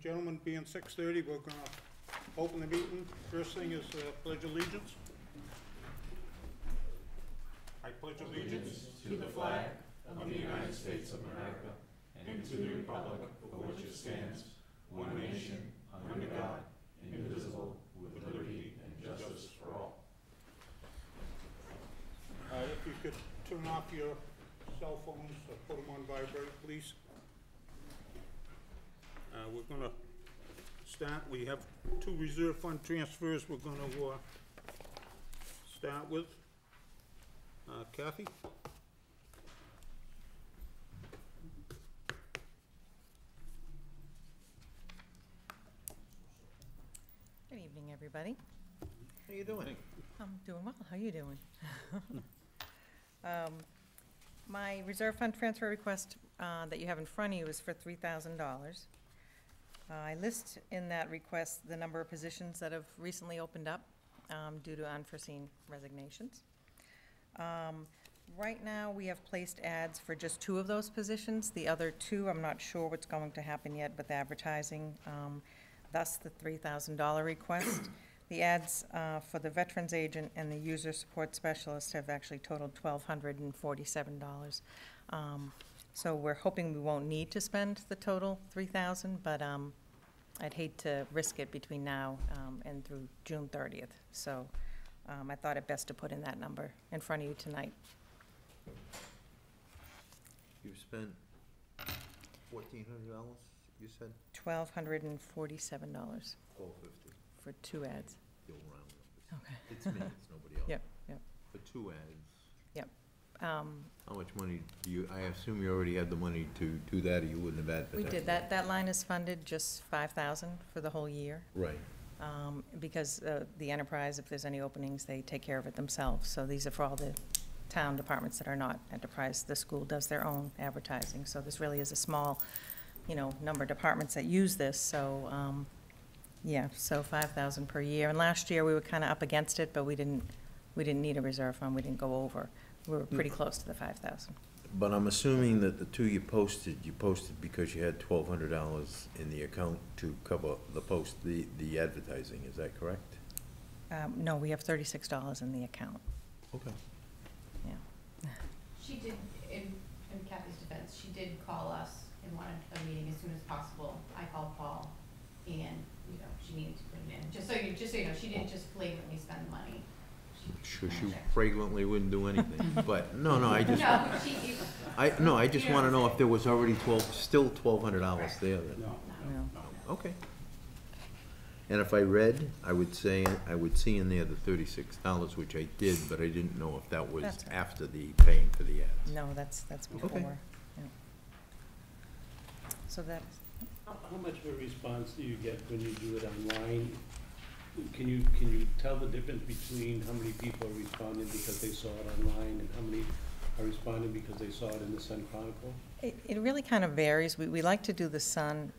Gentlemen, being 6:30, we're going to open the meeting. First thing is Pledge of Allegiance. I pledge allegiance to the flag of the United States of America and to the republic for which it stands, one nation, under God, indivisible, with liberty and justice for all. If you could turn off your cell phones or put them on vibrate, please. We're going to start. We have 2 reserve fund transfers we're going to start with. Kathy? Good evening, everybody. How you doing? I'm doing well. How are you doing? My reserve fund transfer request that you have in front of you is for $3,000. I list in that request the number of positions that have recently opened up due to unforeseen resignations. Right now, we have placed ads for just 2 of those positions. The other 2, I'm not sure what's going to happen yet, but the advertising, thus the $3,000 request. The ads for the veterans agent and the user support specialist have actually totaled $1,247. So we're hoping we won't need to spend the total $3,000, but I'd hate to risk it between now and through June 30th. So I thought it best to put in that number in front of you tonight. You've spent $1,400, you said? $1,247 $1,250. for 2 ads. You'll round up. Okay. It's me, it's nobody else. Yep, yep. For 2 ads. Yep. How much money do you, I assume you already had the money to do that, or you wouldn't have advertised? We did. That line is funded just $5,000 for the whole year. Right. Because the enterprise, if there's any openings, they take care of it themselves. So these are for all the town departments that are not enterprise. The school does their own advertising. So this really is a small, number of departments that use this. So, yeah, so $5,000 per year. And last year, we were kind of up against it, but we didn't need a reserve fund. We didn't go over. We were pretty close to the $5,000. But I'm assuming that the 2 you posted because you had $1,200 in the account to cover the advertising, is that correct? No, we have $36 in the account. Okay. Yeah. She did, in Kathy's defense, she did call us and wanted a meeting as soon as possible. I called Paul, and, she needed to put it in. Just so you know, she didn't just flagrantly spend the money. Sure, she fragrantly wouldn't do anything, but, no, I just, No, I just want to know if there was already still $1,200 there then. No. No. Okay. And if I read, I would see in there the $36, which I did, but I didn't know if that was That's right. after the paying for the ads. No, that's before. Okay. Yeah. So that's, How much of a response do you get when you do it online? Can you tell the difference between how many people are responding because they saw it online and how many are responding because they saw it in the Sun Chronicle? it really kind of varies. We like to do the Sun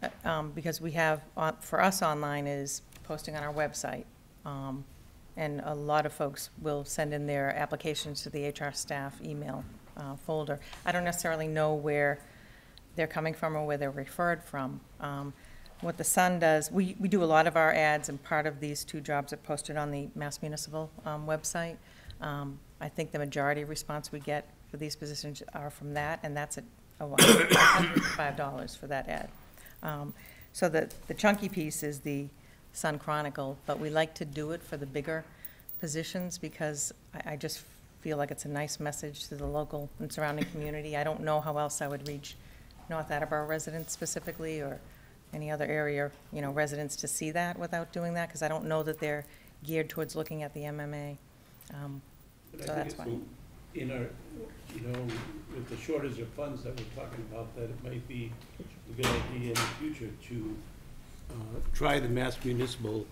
because we have, for us online is posting on our website. And a lot of folks will send in their applications to the HR staff email folder. I don't necessarily know where they're coming from or where they're referred from. What the Sun does, we do a lot of our ads, and part of these 2 jobs are posted on the Mass Municipal website. I think the majority of response we get for these positions are from that, and that's at $105 for that ad. So the chunky piece is the Sun Chronicle, but we like to do it for the bigger positions because I just feel like it's a nice message to the local and surrounding community. I don't know how else I would reach North Attleborough residents specifically, or any other area, residents to see that without doing that, because I don't know that they're geared towards looking at the MMA. So that's why. In our, with the shortage of funds that we're talking about, that it might be a good idea in the future to try the Mass Municipal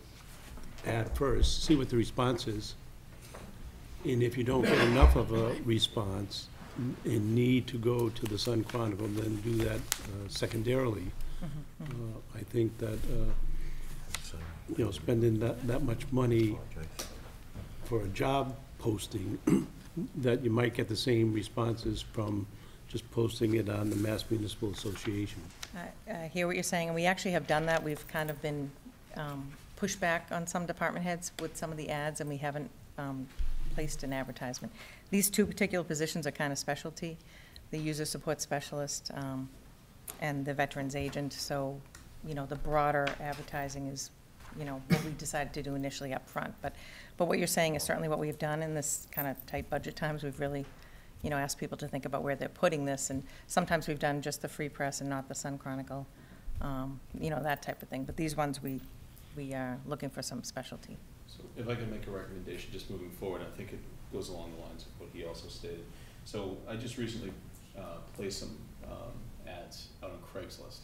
ad first, see what the response is. And if you don't get enough of a response and need to go to the Sun Chronicle, then do that secondarily. I think that, spending that much money for a job posting, that you might get the same responses from just posting it on the Mass Municipal Association. I hear what you're saying, and we actually have done that. We've kind of been pushed back on some department heads with some of the ads, and we haven't placed an advertisement. These two particular positions are kind of specialty, the user support specialist and the veterans agent. So, you know, the broader advertising is, you know, what we decided to do initially up front. But what you're saying is certainly what we've done in this kind of tight budget times. We've really, you know, asked people to think about where they're putting this, and sometimes we've done just the Free Press and not the Sun Chronicle, you know, that type of thing. But these ones, we are looking for some specialty. So if I can make a recommendation, just moving forward, I think it goes along the lines of what he also stated. So I just recently placed some ads out on Craigslist.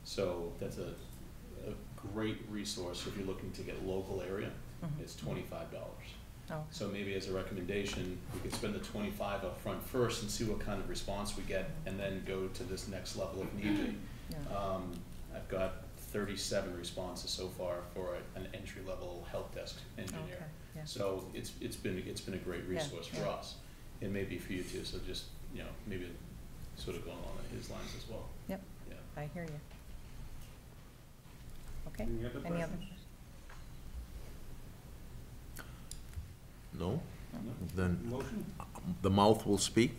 So that's a great resource if you're looking to get local area. Mhm. It's $25. Oh, So maybe as a recommendation, we could spend the 25 up front first and see what kind of response we get, and then go to this next level if need be. yeah. I've got 37 responses so far for an entry-level help desk engineer. Okay, yeah. So it's been a great Yeah, resource for yeah. us. It may be for you too, so just, you know, maybe sort of going along his lines as well. Yep, Yeah. I hear you. Okay, Any other any other? questions? No? No? Then Motion? the mouth will speak.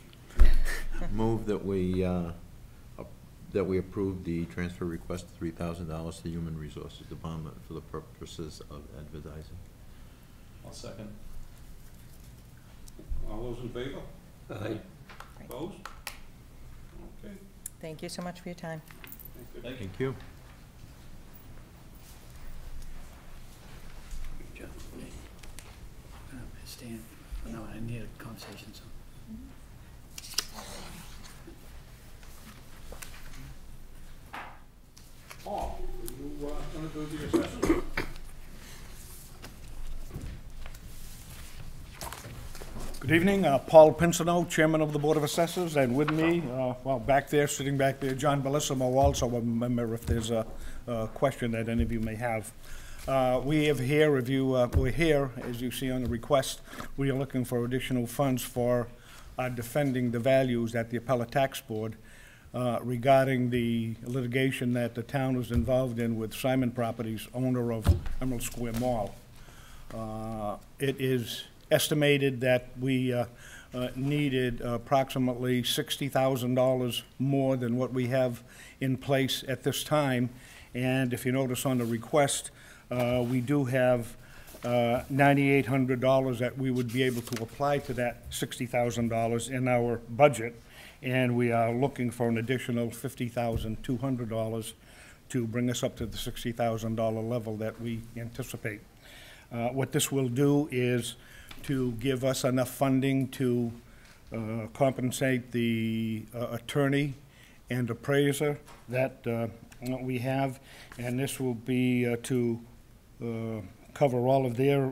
Move that we approve the transfer request of $3,000 to Human Resources Department for the purposes of advertising. I'll second. All those in favor? Aye. Opposed? Okay, Thank you so much for your time. thank you. Thank you. Thank you. Stand, no, I need a conversation, so. Paul, are you gonna do the assessment? Good evening, Paul Pinsino, Chairman of the Board of Assessors, and with me, well, back there, sitting back there, John Bellissimo, also a member, if there's a question that any of you may have. We have here, we're here, as you see on the request, we are looking for additional funds for defending the values at the Appellate Tax Board regarding the litigation that the town was involved in with Simon Properties, owner of Emerald Square Mall. It is estimated that we needed approximately $60,000 more than what we have in place at this time. And if you notice on the request, we do have $9,800 that we would be able to apply to that $60,000 in our budget. And we are looking for an additional $50,200 to bring us up to the $60,000 level that we anticipate. What this will do is to give us enough funding to compensate the attorney and appraiser that we have, and this will be to cover all of their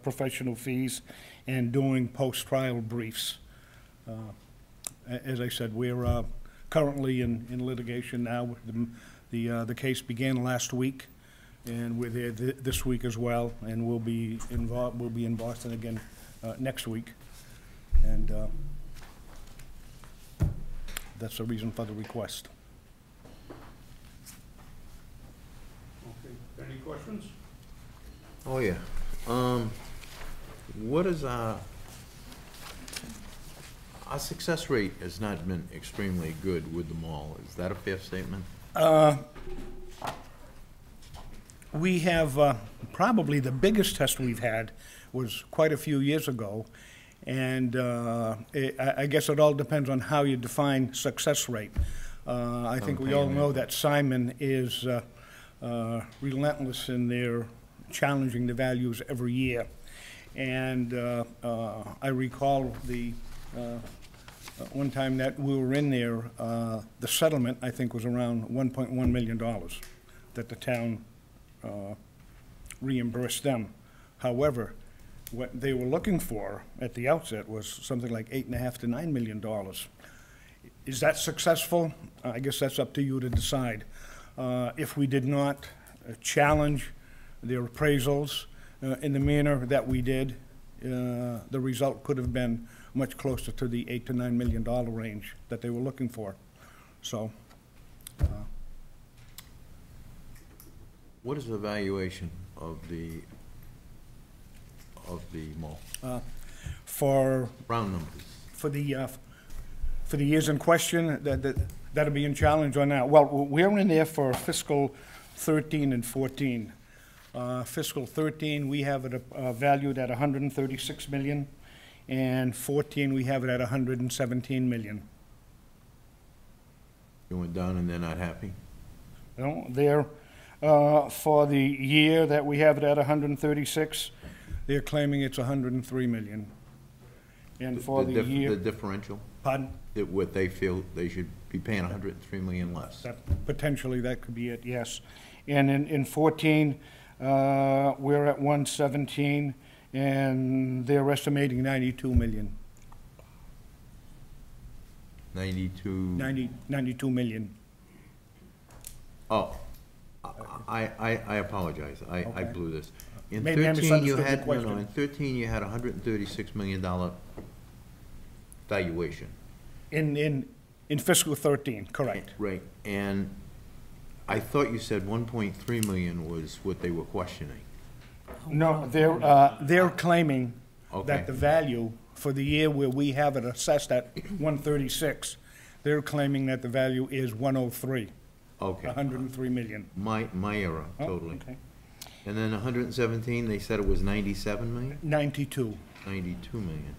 professional fees and doing post-trial briefs. As I said, we're currently in litigation now. The case began last week, and we're there this week as well, and we'll be in Boston again next week. And that's the reason for the request. Okay, any questions? Oh, yeah. What is our success rate has not been extremely good with the mall. Is that a fair statement? We have, probably the biggest test we've had was quite a few years ago, and I guess it all depends on how you define success rate. I think we all know that Simon is relentless in their challenging the values every year. And I recall the one time that we were in there, the settlement, I think, was around $1.1 million that the town reimbursed them. However, what they were looking for at the outset was something like $8.5 to $9 million. Is that successful? I guess that's up to you to decide. If we did not challenge their appraisals in the manner that we did, the result could have been much closer to the $8 to $9 million range that they were looking for. So What is the valuation of the mall? For Round numbers. for the years in question, that'll be in challenge on that. Well, we're in there for fiscal 13 and 14. Fiscal 13, we have it valued at 136 million, and 14, we have it at 117 million. You went down and they're not happy? No, they're, for the year that we have it at 136, they're claiming it's 103 million. And for the year. The differential? Pardon? That what they feel they should be paying 103 million less? Potentially, that could be it, yes. And in 14, we're at 117, and they're estimating 92 million. 92? 92 million. Oh, I apologize, I Okay. blew this. In Maybe I 13, you misunderstood the had, no, question. in 13, you had $136 million valuation. In fiscal 13, correct. Right, and I thought you said 1.3 million was what they were questioning. No, they're claiming Okay. that the value for the year where we have it assessed at 136, they're claiming that the value is 103, Okay, 103 million. my error, Oh, totally. okay. And then 117, they said it was 97 million? 92. 92 million.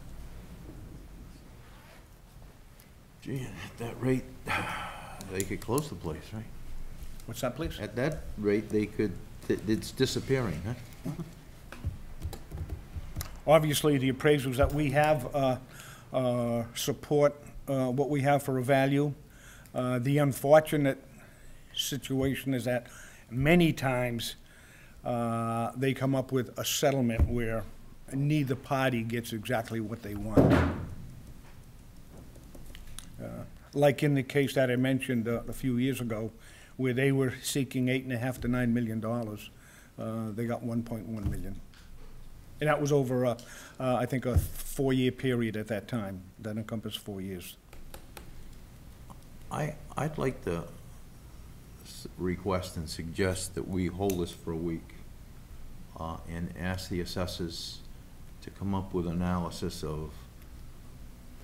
Gee, at that rate, they could close the place, right? What's that, please? At that rate, they could, it's disappearing, huh? Obviously, the appraisals that we have support what we have for a value. The unfortunate situation is that many times they come up with a settlement where neither party gets exactly what they want. Like in the case that I mentioned a few years ago, where they were seeking $8.5 to $9 million, they got 1.1 million. And that was over, I think, a 4-year period at that time. That encompassed 4 years. I'd like to request and suggest that we hold this for a week and ask the assessors to come up with analysis of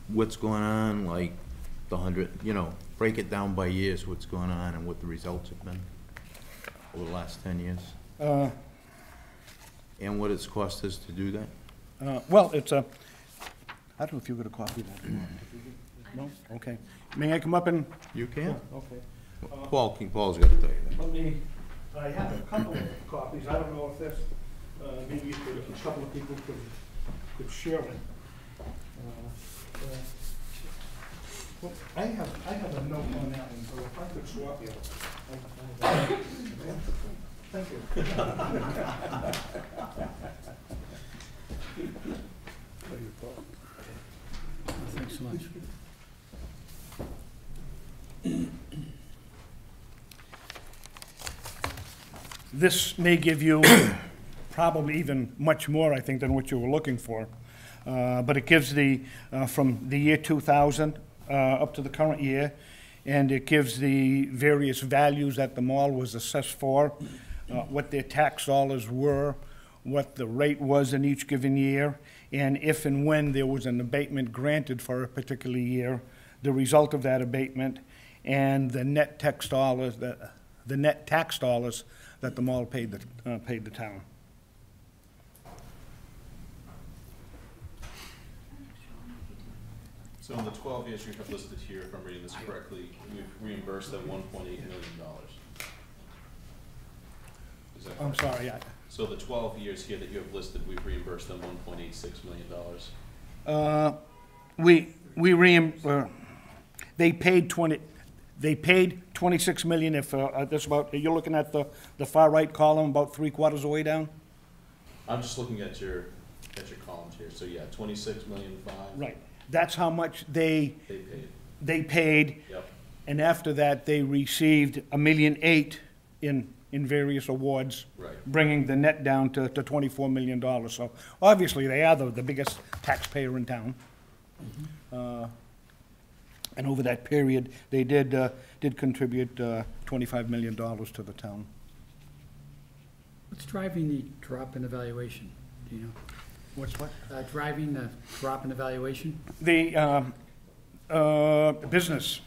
what's going on, like the 100, break it down by years, what's going on and what the results have been over the last 10 years. And what it's cost us to do that? Well, it's a, I don't know if you got a copy of that. No? Okay. May I come up and? You can. Okay. Paul's got to tell you that. Let me, I have a couple of copies. I don't know if this, maybe a couple of people could share it. Well, I have a note on that one, so if I could swap you. Thank you. Thanks so much. This may give you probably even much more, I think, than what you were looking for. But it gives from the year 2000 up to the current year, and it gives the various values that the mall was assessed for, what their tax dollars were, what the rate was in each given year, and if and when there was an abatement granted for a particular year, the result of that abatement, and the net tax dollars that the mall paid the town. So in the 12 years you have listed here, if I'm reading this correctly, we've reimbursed them $1.8 million. Is that I'm correct? sorry, So the 12 years here that you have listed, we've reimbursed them $1.86 million. They paid 26 million if, that's about, you're looking at the far right column, about 3/4 of the way down? I'm just looking at your columns here. So yeah, 26 million five. Right. That's how much They paid. they paid, Yep. and after that, they received $1.8 million in various awards. Right. Bringing the net down to $24 million. So obviously, they are the biggest taxpayer in town. And over that period, they did contribute $25 million to the town. What's driving the drop in evaluation? Do you know? What's what? Driving the drop in evaluation? The business,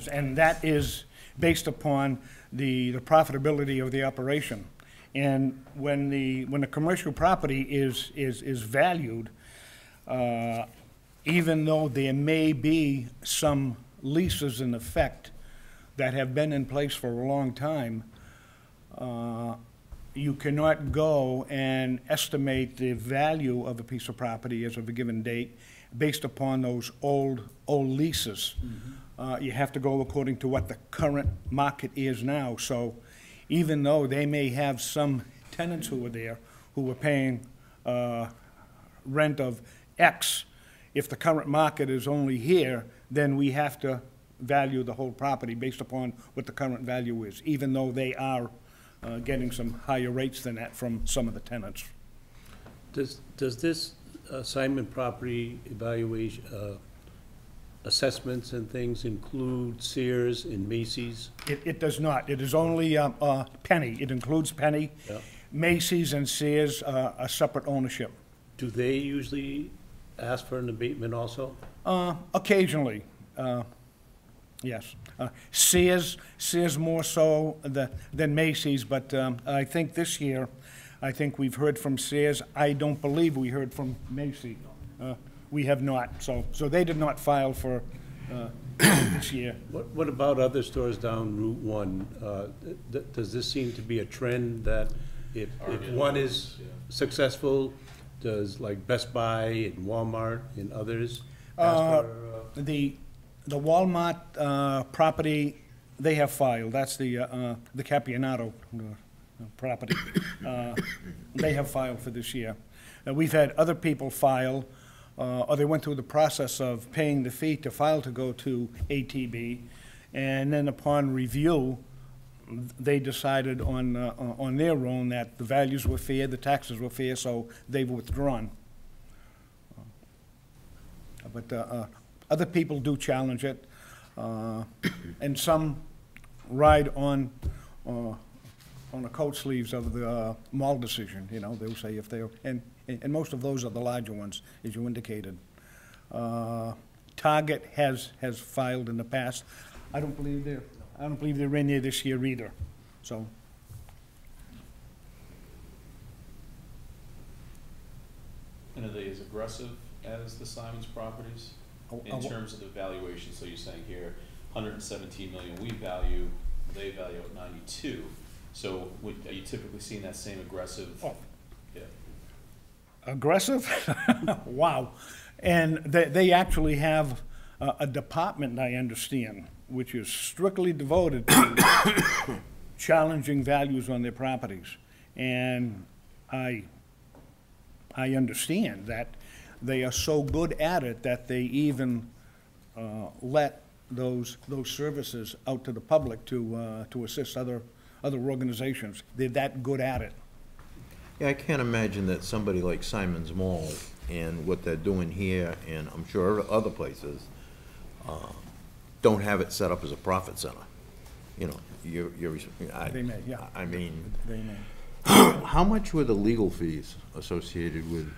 and that is based upon the profitability of the operation. And when the commercial property is valued, even though there may be some leases in effect that have been in place for a long time, you cannot go and estimate the value of a piece of property as of a given date based upon those old leases. You have to go according to what the current market is now. So even though they may have some tenants who are there who are paying rent of X, if the current market is only here, then we have to value the whole property based upon what the current value is, even though they are getting some higher rates than that from some of the tenants. Does this assignment property evaluation, assessments and things include Sears and Macy's? It does not. It is only Penny. It includes Penny. Yep. Macy's and Sears are a separate ownership. Do they usually ask for an abatement also? Occasionally, yes. Sears more so than Macy's, but I think this year, we've heard from Sears. I don't believe we heard from Macy's. We have not, so they did not file for this year. What about other stores down Route 1? Does this seem to be a trend that if one is successful, does like Best Buy and Walmart and others ask for, The Walmart property, they have filed. That's the Capianato property. They have filed for this year. We've had other people file, or they went through the process of paying the fee to file to go to ATB, and then upon review, they decided on their own that the values were fair, the taxes were fair, so they've withdrawn. But other people do challenge it, and some ride on the coat sleeves of the mall decision. You know, they'll say if they're, and most of those are the larger ones, as you indicated. Target has filed in the past. I don't believe they're in there this year either, so. And are they as aggressive as the Simons properties in terms of the valuation? So you're saying here, 117 million we value, they value at 92. So are you typically seeing that same aggressive? Oh. Yeah. Aggressive? Wow. And they actually have a department, I understand, which is strictly devoted to challenging values on their properties. And I understand that they are so good at it that they even let those services out to the public to assist other organizations. They're that good at it. Yeah, I can't imagine that somebody like Simon's Mall and what they're doing here, and I'm sure other places, don't have it set up as a profit center. You know, They may, yeah. I mean, They may. how much were the legal fees associated with?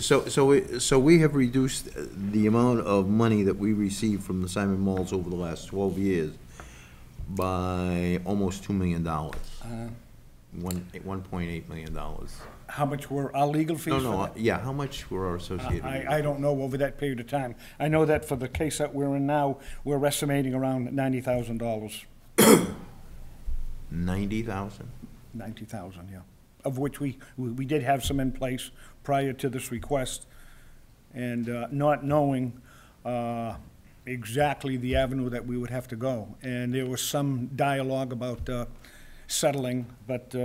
So we have reduced the amount of money that we receive from the Simon Malls over the last 12 years by almost $2 million. $1.8 million. How much were our legal fees for No, that? yeah, how much were our associated? I don't know over that period of time. I know that for the case that we're in now, we're estimating around $90,000. 90,000? 90,000, yeah. Of which we did have some in place prior to this request, and not knowing exactly the avenue that we would have to go. And there was some dialogue about settling, but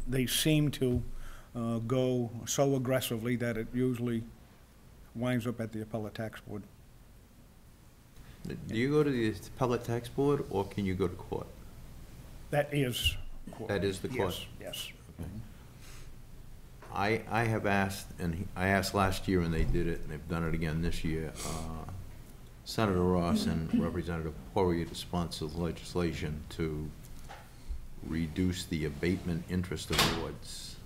they seem to go so aggressively that it usually winds up at the appellate tax board. Do you go to the appellate tax board, or can you go to court? That is court. That is the court? Yes, yes. I have asked, and I asked last year and they did it, and they've done it again this year. Senator Ross and Representative Poirier to sponsor the legislation to reduce the abatement interest awards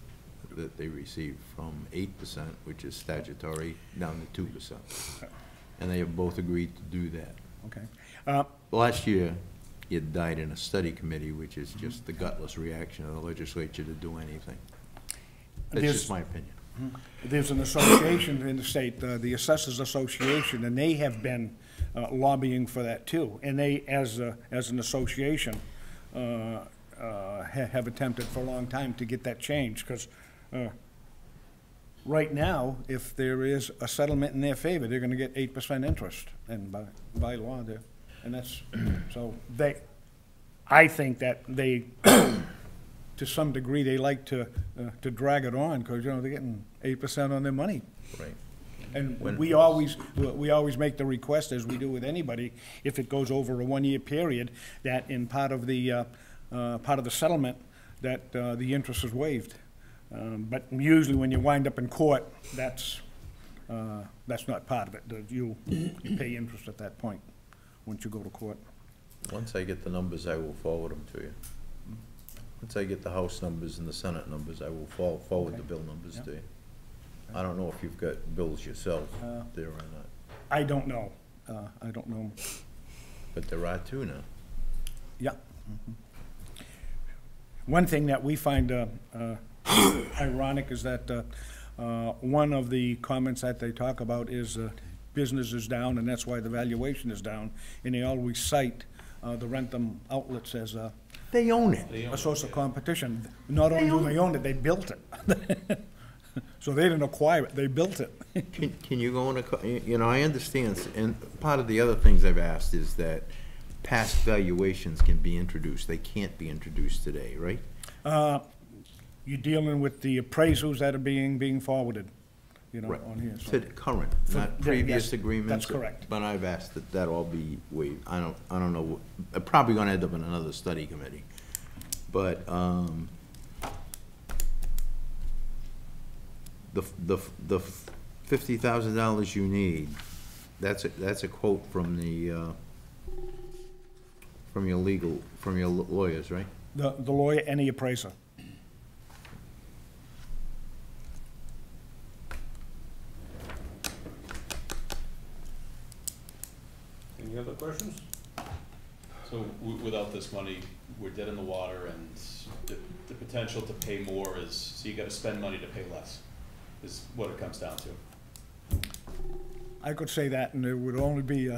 that they receive from 8%, which is statutory, down to 2%. And they have both agreed to do that. Okay. Last year, it died in a study committee, which is just the gutless reaction of the legislature to do anything. That's There's- just my opinion. There's an association in the state, the Assessors Association, and they have been lobbying for that too. And they, as an association, have attempted for a long time to get that changed, because right now, if there is a settlement in their favor, they're gonna get 8% interest, and by law, they're, and that's, so I think that they, to some degree, they like to drag it on, because, you know, they're getting 8% on their money. Right. And When- we always make the request, as we do with anybody, if it goes over a one-year period, that in part of the settlement, that the interest is waived. But usually when you wind up in court, that's not part of it. You pay interest at that point, once you go to court. Once I get the numbers, I will forward them to you. Once I get the House numbers and the Senate numbers, I will forward the bill numbers Yeah. to you. I don't know if you've got bills yourself there or not, I don't know. I don't know. but there are two now. Yeah. One thing that we find ironic is that one of the comments that they talk about is business is down, and that's why the valuation is down, and they always cite the Rentham outlets as They own it. a source of competition. Not only do they own it, they built it. So they didn't acquire it, they built it. Can you go in you know, I understand, and part of the other things I've asked is that past valuations can be introduced. They can't be introduced today, right? You're dealing with the appraisals that are being forwarded, you know, Right. on here. so- To the current, For- not yes, previous agreements. that's correct. But I've asked that that all be waived. I don't know, I'm probably gonna end up in another study committee. But, the $50,000 you need, that's a quote from your lawyers, right? The lawyer and the appraiser. Any other questions? So without this money, we're dead in the water, and the potential to pay more is, so you gotta spend money to pay less, is what it comes down to. I could say that, and it would only be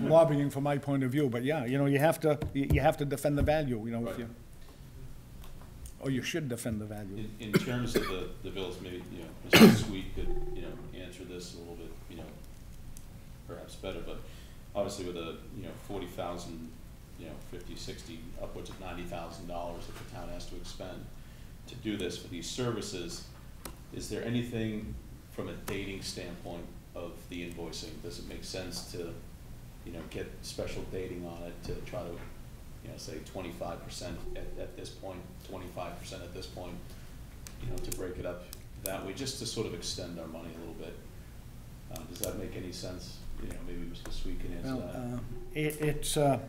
lobbying from my point of view, but yeah, you know, you have to defend the value, you know, if Right. you, or you should defend the value. In terms of the bills, maybe, Mr. Sweet could, answer this a little bit, perhaps better, but obviously with a, 40,000, 50, 60, upwards of $90,000 that the town has to expend to do this for these services, is there anything from a dating standpoint of the invoicing? Does it make sense to, get special dating on it to try to, say 25% at this point, 25% at this point, to break it up that way, just to sort of extend our money a little bit? Does that make any sense? Maybe Mr. Sweet can answer Well, that. it's, I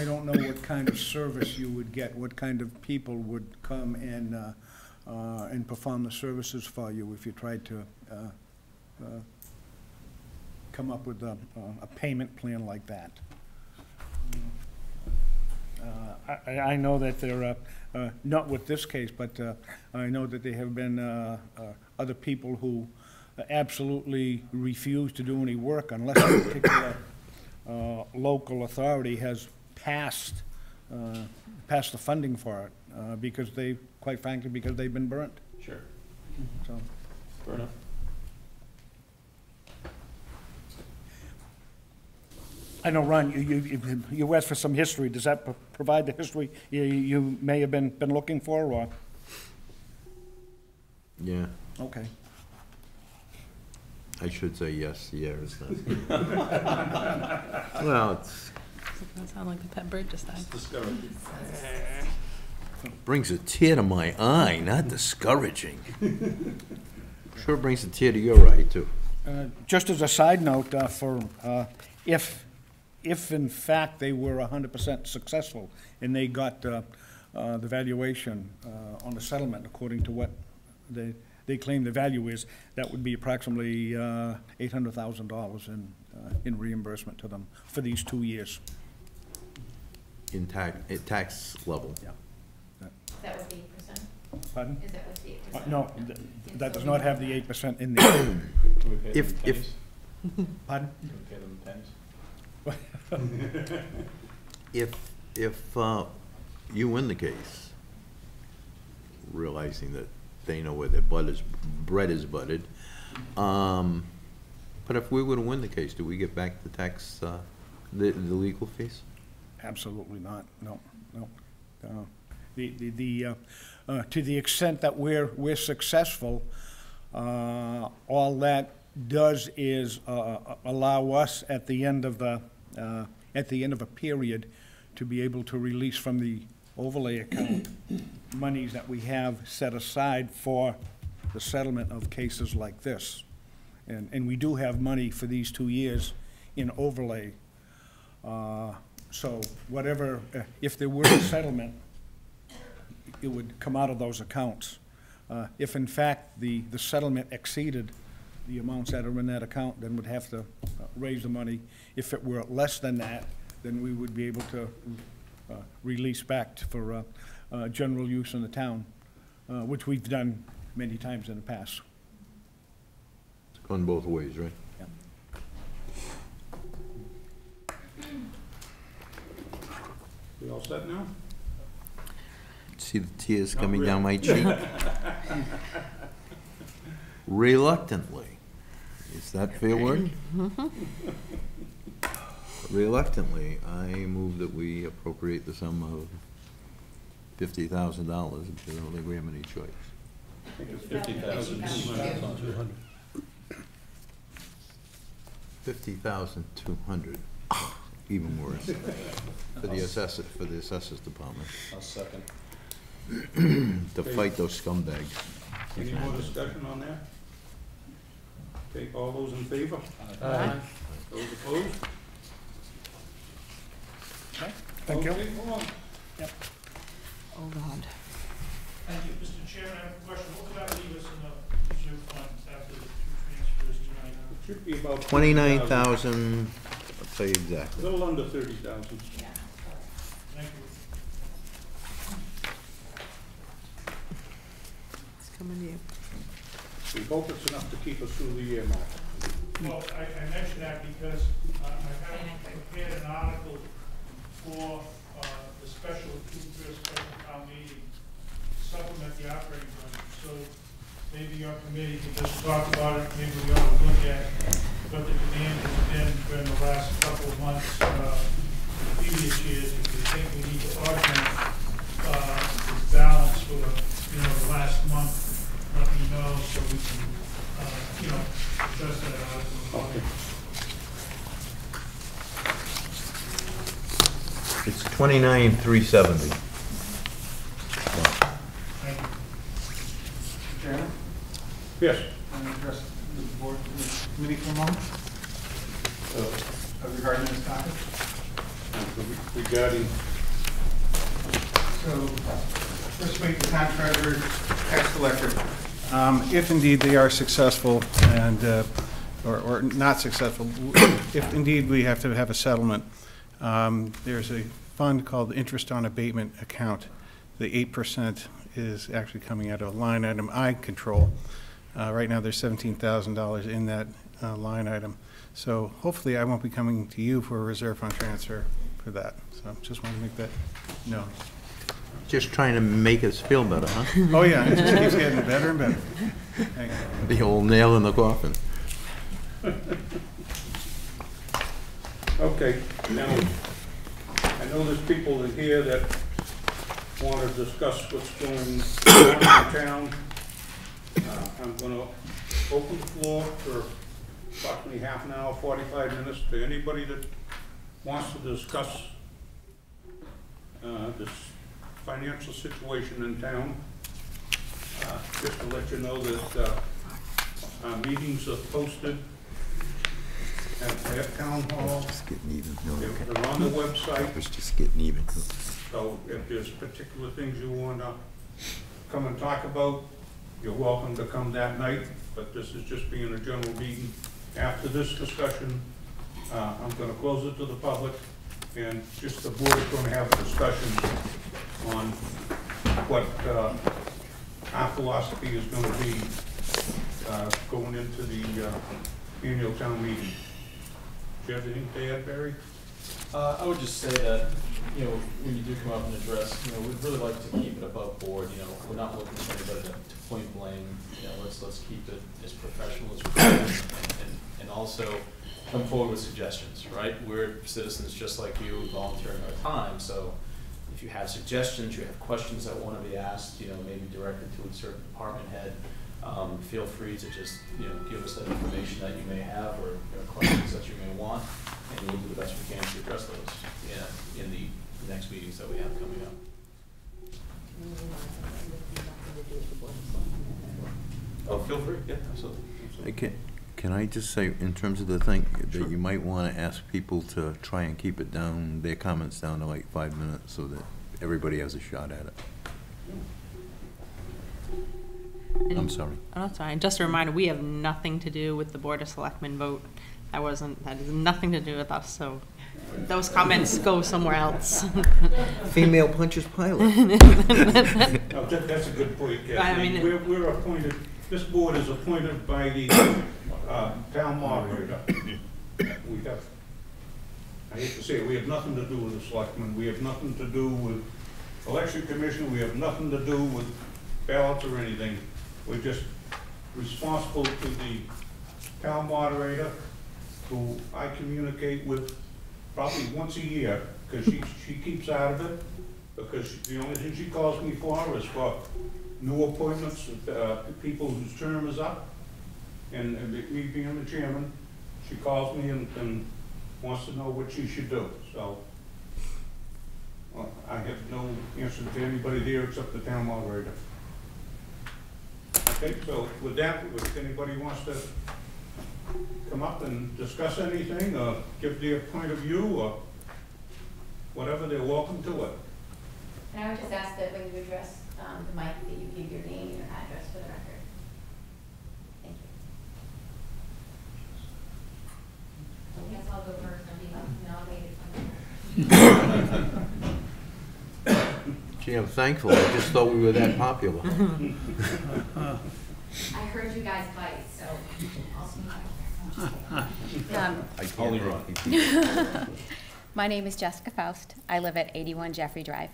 don't know what kind of service you would get, what kind of people would come and perform the services for you if you tried to come up with a payment plan like that. I know that there are, not with this case, but I know that there have been other people who absolutely refuse to do any work unless a particular local authority has passed the funding for it, because they, quite frankly, because they've been burnt, Sure, so. fair enough. I know, Ron, you asked for some history. Does that provide the history you may have been looking for, or? Yeah, Okay. I should say yes, yeah, it's not. Well, it's, Doesn't that sound like the pet bird just died? brings a tear to my eye, not discouraging. Sure brings a tear to your eye, too. Just as a side note, if if in fact they were 100% successful and they got the valuation on the settlement according to what they claim the value is, that would be approximately $800,000 in reimbursement to them for these 2 years. In tax level. Yeah. Is that what the 8%? Pardon? Is that what the 8%? No, that does not have the 8% in there. Can we pay them If- pennies? Pardon? Can we pay them pennies? If you win the case, realizing that they know where their bread is buttered, but if we were to win the case, do we get back the tax, the legal fees? Absolutely not, no. To the extent that we're successful, all that does is allow us at the end of a period to be able to release from the overlay account monies that we have set aside for the settlement of cases like this. And we do have money for these 2 years in overlay. So whatever, if there were a settlement, it would come out of those accounts. If in fact the settlement exceeded the amounts that are in that account, then we'd have to raise the money. If it were less than that, then we would be able to release back for general use in the town, which we've done many times in the past. It's gone both ways, right? Yeah. We all set now? See the tears Not coming down my really. cheek? Reluctantly. Is that a fair word? Reluctantly, I move that we appropriate the sum of $50,000, because I don't think we have any choice. I think it's 50,200. 50,200, even worse, for the assessors department, I'll second. to fight those scumbags. Any more discussion on that? Okay, all those in favor? Aye. Those opposed? Thank you. Okay, hold on. Hold on. Thank you. Mr. Chairman, I have a question. What would that leave us in the reserve funds after the 2 transfers tonight? It should be about 29,000, I'll tell you A exactly. little under 30,000. Yeah. Thank you. It's coming to you. We hope it's enough to keep us through the year, Mark. Well, I mention that because I have prepared an article for the special town meeting to supplement the operating budget. So maybe your committee can just talk about it, maybe we ought to look at what the demand has been during the last couple of months, previous years. If you think we need to augment this balance for the last month, let me know so we can, adjust that article. Okay. It's 29,370. Thank you. Chairman, Yes. I'm going to address the board, the committee for a moment regarding this topic. Regarding, So, first week, the contractor, tax collector, if indeed they are successful and, or not successful, if indeed we have to have a settlement, there's a fund called the Interest on Abatement Account. The 8% is actually coming out of a line item I control. Right now, there's $17,000 in that line item. So hopefully I won't be coming to you for a reserve fund transfer for that. So just want to make that known. Just trying to make us feel better, huh? Oh, yeah, it just keeps getting better and better. Thank you. The old nail in the coffin. okay, now, I know there's people in here that want to discuss what's going on in town. I'm going to open the floor for approximately half an hour, 45 minutes to anybody that wants to discuss this financial situation in town. Just to let you know that our meetings are posted at Town Hall. Just getting even. No, They're on the website. it's just getting even. So if there's particular things you want to come and talk about, you're welcome to come that night, but this is just being a general meeting. After this discussion, I'm going to close it to the public, and just the board is going to have a discussion on what our philosophy is going to be going into the annual town meeting. Do you have anything to add, Barry? I would just say that, you know, when you do come up and address, you know, we'd really like to keep it above board, you know, we're not looking for anybody to point blame, you know, let's keep it as professional as we can, and also come forward with suggestions, right? We're citizens just like you, volunteering our time, so if you have suggestions, you have questions that want to be asked, you know, maybe directed to a certain department head, feel free to just, you know, give us that information that you may have, or, you know, questions that you may want, and we'll do the best we can to address those, in the next meetings that we have coming up. Oh, feel free, yeah, absolutely. Can I just say, in terms of the thing, that you might want to ask people to try and keep it down, their comments down to like 5 minutes, so that everybody has a shot at it. I'm sorry. Oh, that's fine. Just a reminder, we have nothing to do with the Board of Selectmen vote. That has nothing to do with us, so those comments go somewhere else. Female puncher's pilot. No, that's a good point, Kathleen. I mean, we're appointed, this board is appointed by the town moderator. We have, I hate to say it, we have nothing to do with the selectmen. We have nothing to do with election commission. We have nothing to do with ballots or anything. We're just responsible to the town moderator, who I communicate with probably once a year, because she keeps out of it, because the only thing she calls me for is for new appointments, people whose term is up, and me being the chairman, she calls me and wants to know what she should do. So I have no answer to anybody there except the town moderator. Okay, so with that, if anybody wants to come up and discuss anything, or give their point of view, or whatever, they're welcome to it. And I would just ask that when you address the mic, that you give your name and your address for the record. Thank you. I guess I'll go first and be nominated. Gee, I'm thankful. I just thought we were that popular. I heard you guys fight, so I'll see My name is Jessica Faust. I live at 81 Jeffrey Drive.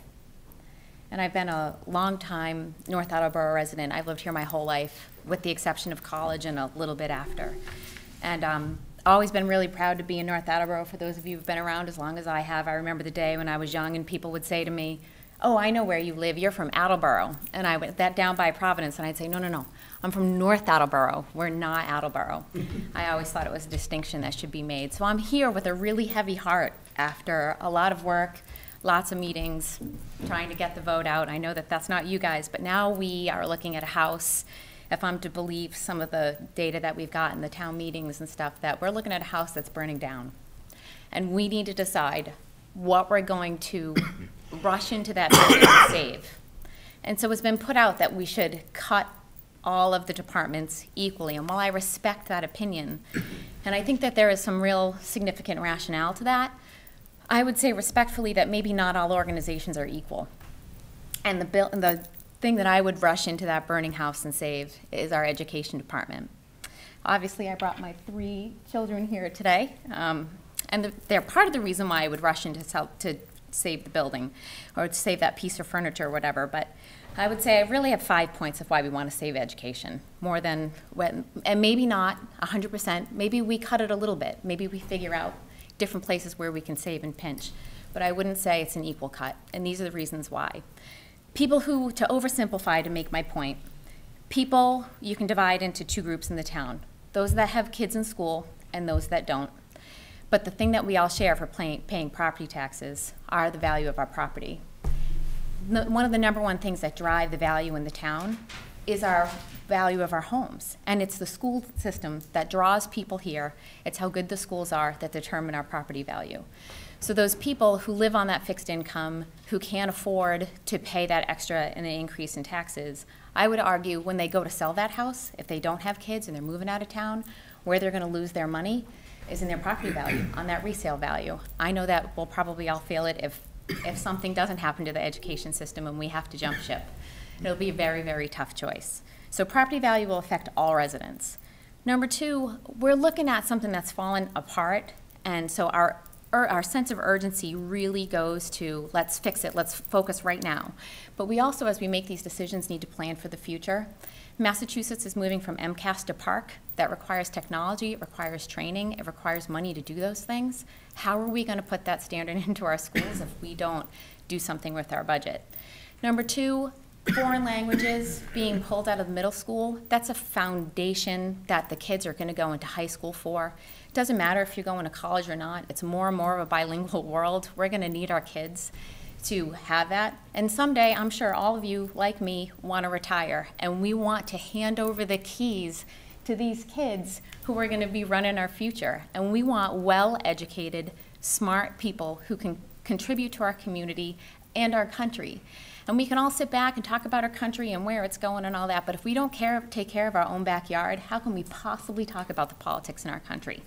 And I've been a long time North Attleborough resident. I've lived here my whole life, with the exception of college and a little bit after. And always been really proud to be in North Attleborough. For those of you who've been around as long as I have, I remember the day when I was young and people would say to me, "Oh, I know where you live. You're from Attleborough." And I went that down by Providence, and I'd say, no. I'm from North Attleborough. We're not Attleborough. I always thought it was a distinction that should be made. So I'm here with a really heavy heart after a lot of work, lots of meetings, trying to get the vote out. I know that that's not you guys, but now we are looking at a house, if I'm to believe some of the data that we've got in the town meetings and stuff, that we're looking at a house that's burning down. And we need to decide what we're going to rush into that building and save. And so it's been put out that we should cut all of the departments equally. And while I respect that opinion, and I think that there is some real significant rationale to that, I would say respectfully that maybe not all organizations are equal. And the thing that I would rush into that burning house and save is our education department. Obviously, I brought my 3 children here today, and they're part of the reason why I would rush in to save the building, or to save that piece of furniture or whatever. But I would say I really have 5 points of why we want to save education, more than, and maybe not 100%, maybe we cut it a little bit, maybe we figure out different places where we can save and pinch, but I wouldn't say it's an equal cut, and these are the reasons why. People who, to oversimplify, to make my point, people you can divide into 2 groups in the town, those that have kids in school and those that don't. But the thing that we all share for paying property taxes are the value of our property. One of the #1 things that drive the value in the town is our value of our homes. And it's the school system that draws people here. It's how good the schools are that determine our property value. So those people who live on that fixed income, who can't afford to pay that extra and an increase in taxes, I would argue when they go to sell that house, if they don't have kids and they're moving out of town, where they're going to lose their money is in their property value, on that resale value. I know that we'll probably all feel it if something doesn't happen to the education system and we have to jump ship. It'll be a very, very tough choice. So property value will affect all residents. Number two, we're looking at something that's fallen apart, and so our sense of urgency really goes to, let's fix it, let's focus right now. But we also, as we make these decisions, need to plan for the future. Massachusetts is moving from MCAS to PARC. That requires technology, it requires training, it requires money to do those things. How are we going to put that standard into our schools if we don't do something with our budget? Number two, foreign languages being pulled out of middle school, that's a foundation that the kids are going to go into high school for. It doesn't matter if you're going to college or not. It's more and more of a bilingual world. We're going to need our kids to have that. And someday, I'm sure all of you, like me, want to retire. And we want to hand over the keys to these kids who are going to be running our future. And we want well-educated, smart people who can contribute to our community and our country. And we can all sit back and talk about our country and where it's going and all that, but if we don't take care of our own backyard, how can we possibly talk about the politics in our country?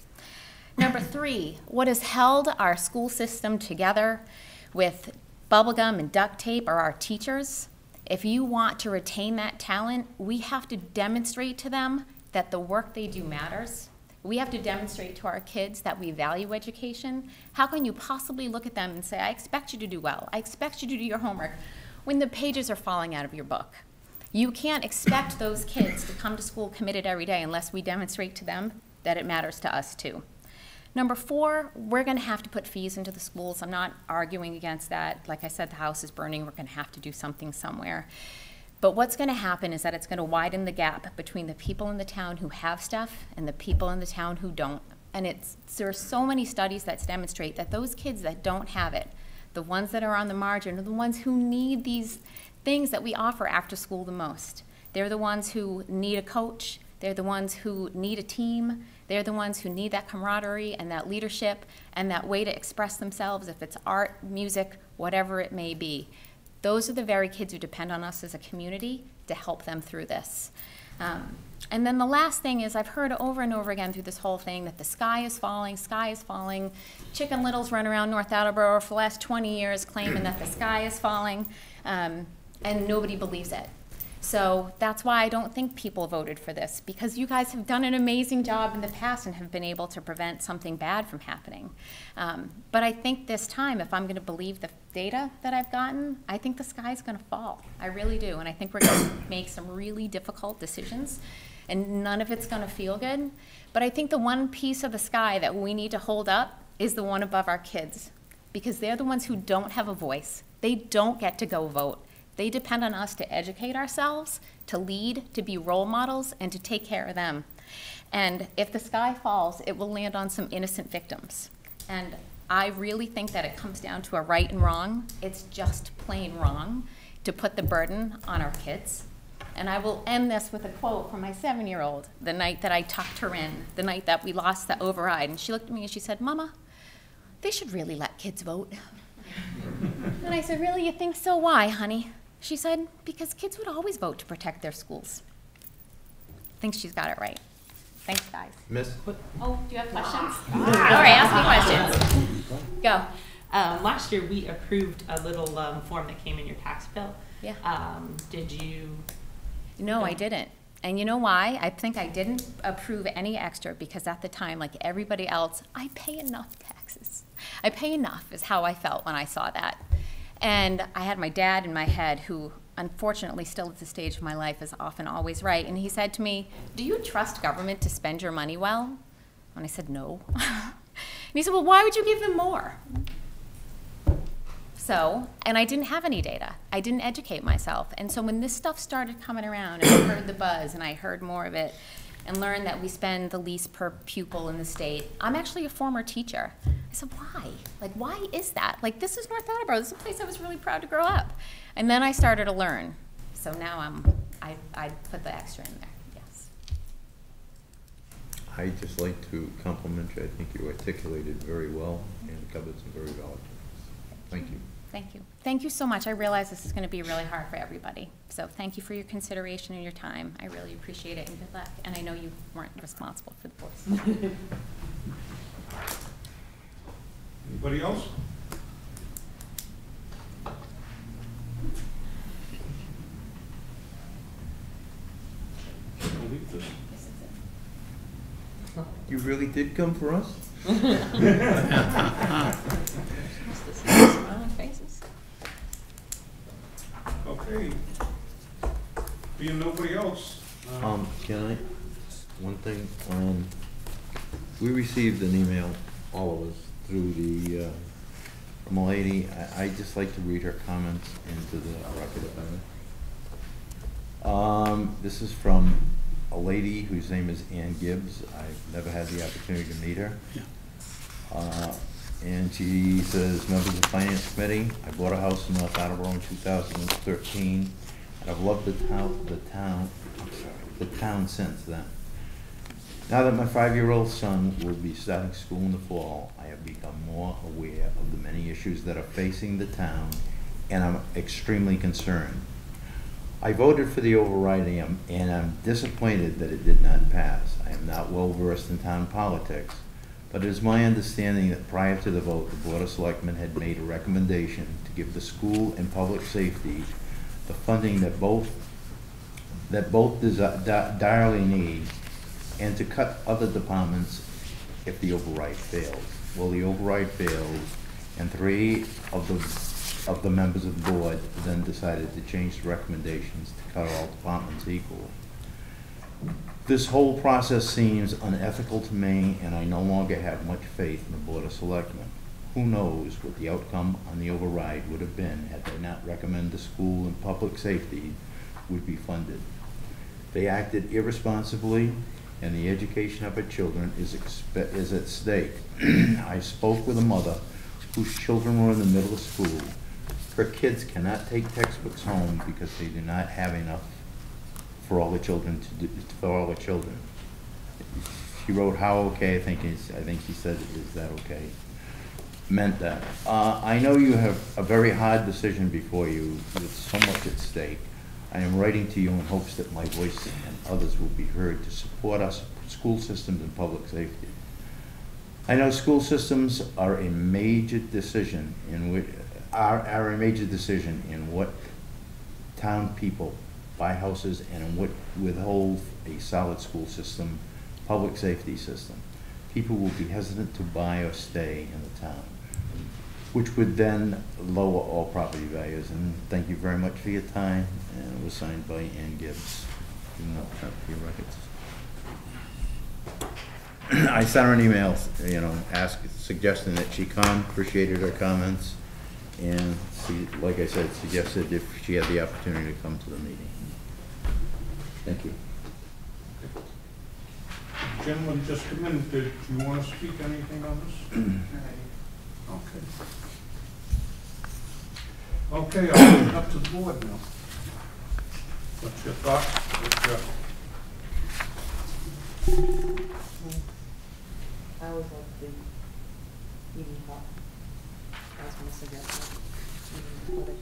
Number three, what has held our school system together with bubblegum and duct tape are our teachers. If you want to retain that talent, we have to demonstrate to them that the work they do matters. We have to demonstrate to our kids that we value education. How can you possibly look at them and say, I expect you to do well, I expect you to do your homework, when the pages are falling out of your book? You can't expect those kids to come to school committed every day unless we demonstrate to them that it matters to us too. Number four, we're going to have to put fees into the schools. I'm not arguing against that. Like I said, the house is burning. We're going to have to do something somewhere. But what's going to happen is that it's going to widen the gap between the people in the town who have stuff and the people in the town who don't. And there are so many studies that demonstrate that those kids that don't have it, the ones that are on the margin, are the ones who need these things that we offer after school the most. They're the ones who need a coach. They're the ones who need a team. They're the ones who need that camaraderie and that leadership and that way to express themselves, if it's art, music, whatever it may be. Those are the very kids who depend on us as a community to help them through this. And then the last thing is, I've heard over and over again through this whole thing that the sky is falling, sky is falling. Chicken Littles run around North Attleborough for the last 20 years claiming that the sky is falling, and nobody believes it. So that's why I don't think people voted for this, because you guys have done an amazing job in the past and have been able to prevent something bad from happening. But I think this time, if I'm going to believe the data that I've gotten, I think the sky's going to fall. I really do. And I think we're going to make some really difficult decisions, and none of it's going to feel good. But I think the one piece of the sky that we need to hold up is the one above our kids, because they're the ones who don't have a voice. They don't get to go vote. They depend on us to educate ourselves, to lead, to be role models, and to take care of them. And if the sky falls, it will land on some innocent victims. And I really think that it comes down to a right and wrong. It's just plain wrong to put the burden on our kids. And I will end this with a quote from my 7-year-old, the night that I tucked her in, the night that we lost the override. And she looked at me and she said, "Mama, they should really let kids vote." And I said, "Really, you think so? Why, honey?" She said, "Because kids would always vote to protect their schools." I think she's got it right. Thanks, guys. Miss? Oh, do you have questions? All right, ask me questions. Go. Last year, we approved a little form that came in your tax bill. Yeah. Did you? No, I didn't. And you know why? I think I didn't approve any extra because at the time, like everybody else, I pay enough taxes. I pay enough is how I felt when I saw that. And I had my dad in my head, who unfortunately still at this stage of my life is often always right. And he said to me, "Do you trust government to spend your money well?" And I said, "No." And he said, "Well, why would you give them more?" So, and I didn't have any data. I didn't educate myself. And so when this stuff started coming around and I heard the buzz and I heard more of it and learned that we spend the least per pupil in the state. I'm actually a former teacher. I said, why? Like, why is that? Like, this is North Attleborough. This is a place I was really proud to grow up. And then I started to learn. So now I'm I'd put the extra in there, yes. I'd just like to compliment you. I think you articulated very well and covered some very valid points. Thank you. Thank you. Thank you so much. I realize this is going to be really hard for everybody. So thank you for your consideration and your time. I really appreciate it, and good luck. And I know you weren't responsible for the voice. Anybody else? Believe this? You really did come for us? Smiling faces. Okay. Being nobody else. Can I, one thing, we received an email, all of us, through the, from a lady. I'd just like to read her comments into the record if I may. This is from a lady whose name is Ann Gibbs. I've never had the opportunity to meet her. And she says, members of the Finance Committee, I bought a house in North Attleborough in 2013, and I've loved the town since then. Now that my 5-year-old son will be starting school in the fall, I have become more aware of the many issues that are facing the town, and I'm extremely concerned. I voted for the overriding, and I'm disappointed that it did not pass. I am not well versed in town politics, but it is my understanding that prior to the vote, the Board of Selectmen had made a recommendation to give the school and public safety the funding that both direly need, and to cut other departments if the override fails. Well, the override failed, and 3 of the members of the board then decided to change the recommendations to cut all departments equal. This whole process seems unethical to me, and I no longer have much faith in the Board of Selectmen. Who knows what the outcome on the override would have been had they not recommended the school and public safety would be funded. They acted irresponsibly, and the education of our children is at stake. I spoke with a mother whose children were in the middle of school. Her kids cannot take textbooks home because they do not have enough for all the children She wrote, "How okay?" I think she said, "Is that okay?" Meant that. I know you have a very hard decision before you with so much at stake. I am writing to you in hopes that my voice and others will be heard to support us, school systems and public safety. I know school systems are a major decision in what town people buy houses and in what withhold a solid school system, public safety system. People will be hesitant to buy or stay in the town, which would then lower all property values. And thank you very much for your time. And it was signed by Ann Gibbs. Your records. I sent her an email, suggesting that she come, appreciated her comments, and she, like I said, suggested if she had the opportunity to come to the meeting. Thank you. Gentlemen, just a minute. Did you want to speak anything on this? Okay. Okay, I'll open it up to the board now. What's your thoughts? I always love the evening hot. I was going to suggest that.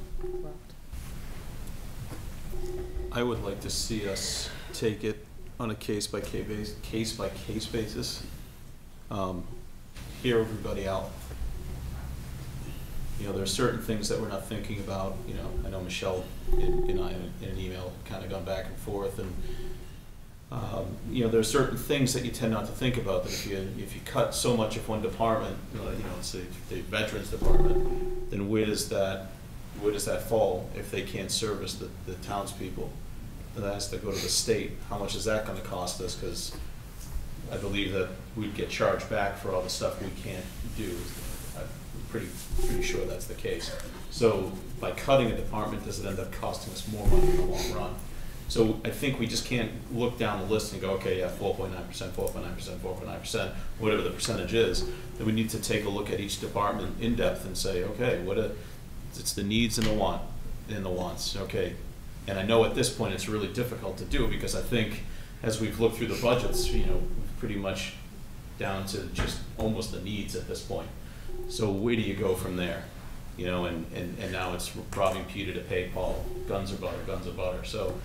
I would like to see us take it on a case-by-case basis. Hear everybody out. There are certain things that we're not thinking about. I know Michelle and I in an email kind of gone back and forth, and there are certain things that you tend not to think about. That if you cut so much of one department, say the Veterans Department, then where does that fall if they can't service the townspeople? And that has to go to the state. How much is that going to cost us? Because I believe that we'd get charged back for all the stuff we can't do. I'm pretty sure that's the case. So by cutting a department, does it end up costing us more money in the long run? So I think we just can't look down the list and go, okay, yeah, 4.9%, 4.9%, 4.9%, whatever the percentage is. Then we need to take a look at each department in depth and say, okay, it's the needs and the wants. Okay, And I know at this point it's really difficult to do because I think as we've looked through the budgets, pretty much down to just almost the needs at this point. So where do you go from there? And now it's robbing Peter to pay Paul. Guns are butter. So,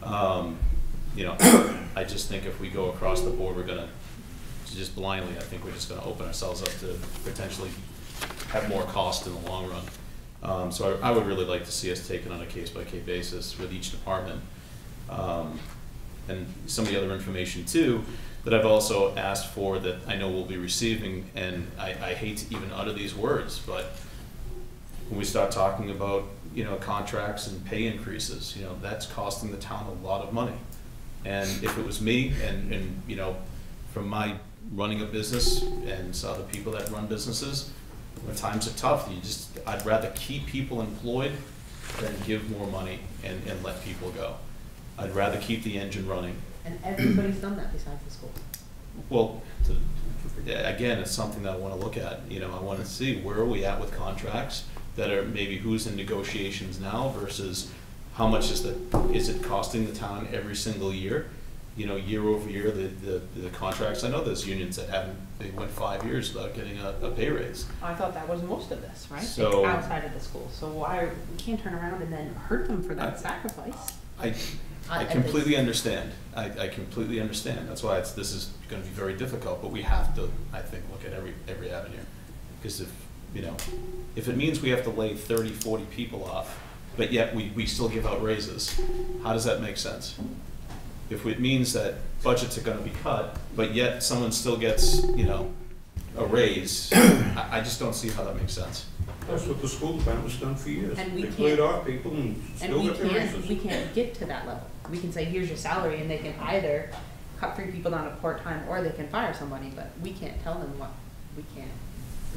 I just think if we go across the board, we're gonna just blindly, I think we're just gonna open ourselves up to potentially have more cost in the long run. So I would really like to see us take it on a case-by-case basis with each department. And some of the other information too, that I've also asked for that I know we'll be receiving, and I hate to even utter these words, but when we start talking about, contracts and pay increases, that's costing the town a lot of money. And if it was me and from my running a business and some other people that run businesses, when times are tough, I'd rather keep people employed than give more money and let people go. I'd rather keep the engine running. And everybody's done that besides the schools. Well, again, it's something that I want to look at. I want to see where are we at with contracts that are maybe who's in negotiations now versus how much is it costing the town every single year? Year over year, the contracts. I know there's unions that they went 5 years without getting a pay raise. I thought that was most of this, right? So outside of the school. So why we can't turn around and then hurt them for that sacrifice? I completely understand. I completely understand. That's why this is going to be very difficult. But we have to, I think, look at every avenue. Because if it means we have to lay 30, 40 people off, but yet we still give out raises, how does that make sense? If it means that budgets are going to be cut, but yet someone still gets, a raise, I just don't see how that makes sense. That's what the school department's done for years. And we They can't- laid off people and still get their raises. We can't get to that level. We can say, here's your salary, and they can either cut 3 people down to part-time, or they can fire somebody, but we can't tell them what, we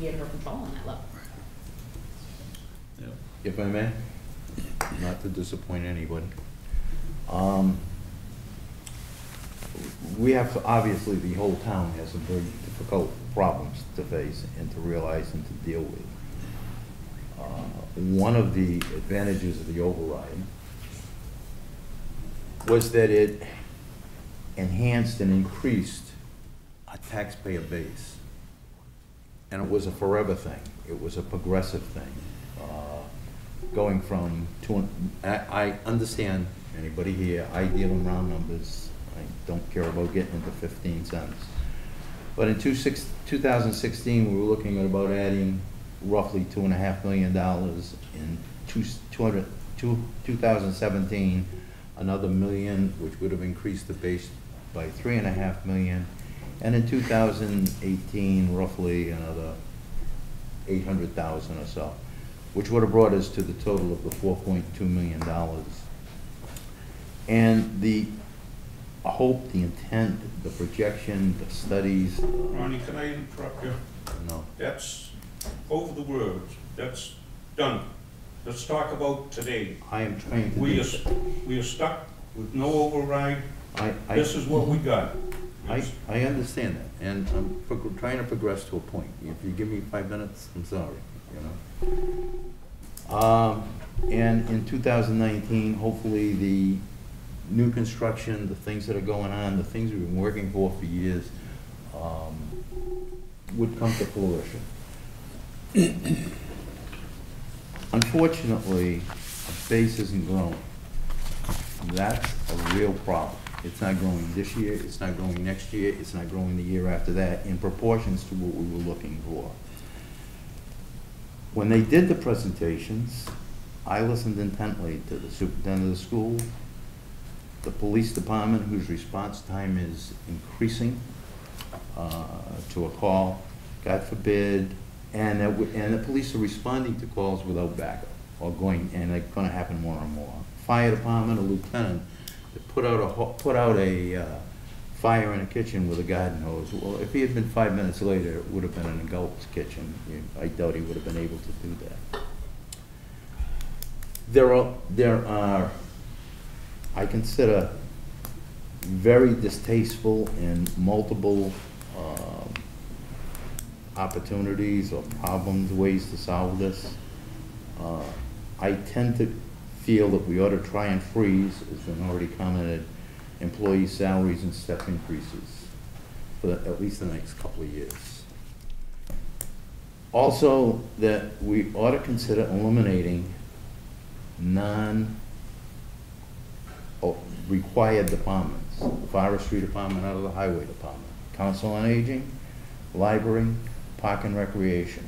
have no control on that level. Yeah. If I may, not to disappoint anybody. We have, obviously, the whole town has some very difficult problems to face and to realize and to deal with. One of the advantages of the override was that it enhanced and increased a taxpayer base. And it was a forever thing. It was a progressive thing. Going from, I understand, anybody here, I deal in round numbers. I don't care about getting into 15 cents. But in 2016, we were looking at about adding roughly $2.5 million. In 2017, another million, which would have increased the base by $3.5 million. And in 2018, roughly another 800,000 or so, which would have brought us to the total of the $4.2 million. And the hope, the intent, the projection, the studies. Ronnie, can I interrupt you? No. That's over the words. That's done. Let's talk about today. I am trying to We are stuck with no override. This is what we got. I understand that, and I'm trying to progress to a point. If you give me 5 minutes, I'm sorry, And in 2019, hopefully the new construction, the things that are going on, the things we've been working for years, would come to fruition. Unfortunately, a base isn't growing. That's a real problem. It's not growing this year, it's not growing next year, it's not growing the year after that in proportions to what we were looking for. When they did the presentations, I listened intently to the superintendent of the school, the police department, whose response time is increasing to a call, God forbid, and the police are responding to calls without backup, or going, and it's going to happen more and more. Fire department, a lieutenant, that put out a fire in a kitchen with a garden hose. Well, if he had been 5 minutes later, it would have been in a Gulf's kitchen. I doubt he would have been able to do that. There are, I consider, very distasteful and multiple opportunities or problems, ways to solve this. I tend to feel that we ought to try and freeze, as been already commented, employee salaries and step increases for at least the next couple of years. Also, that we ought to consider eliminating required departments, the forestry department out of the highway department, council on aging, library, park and recreation.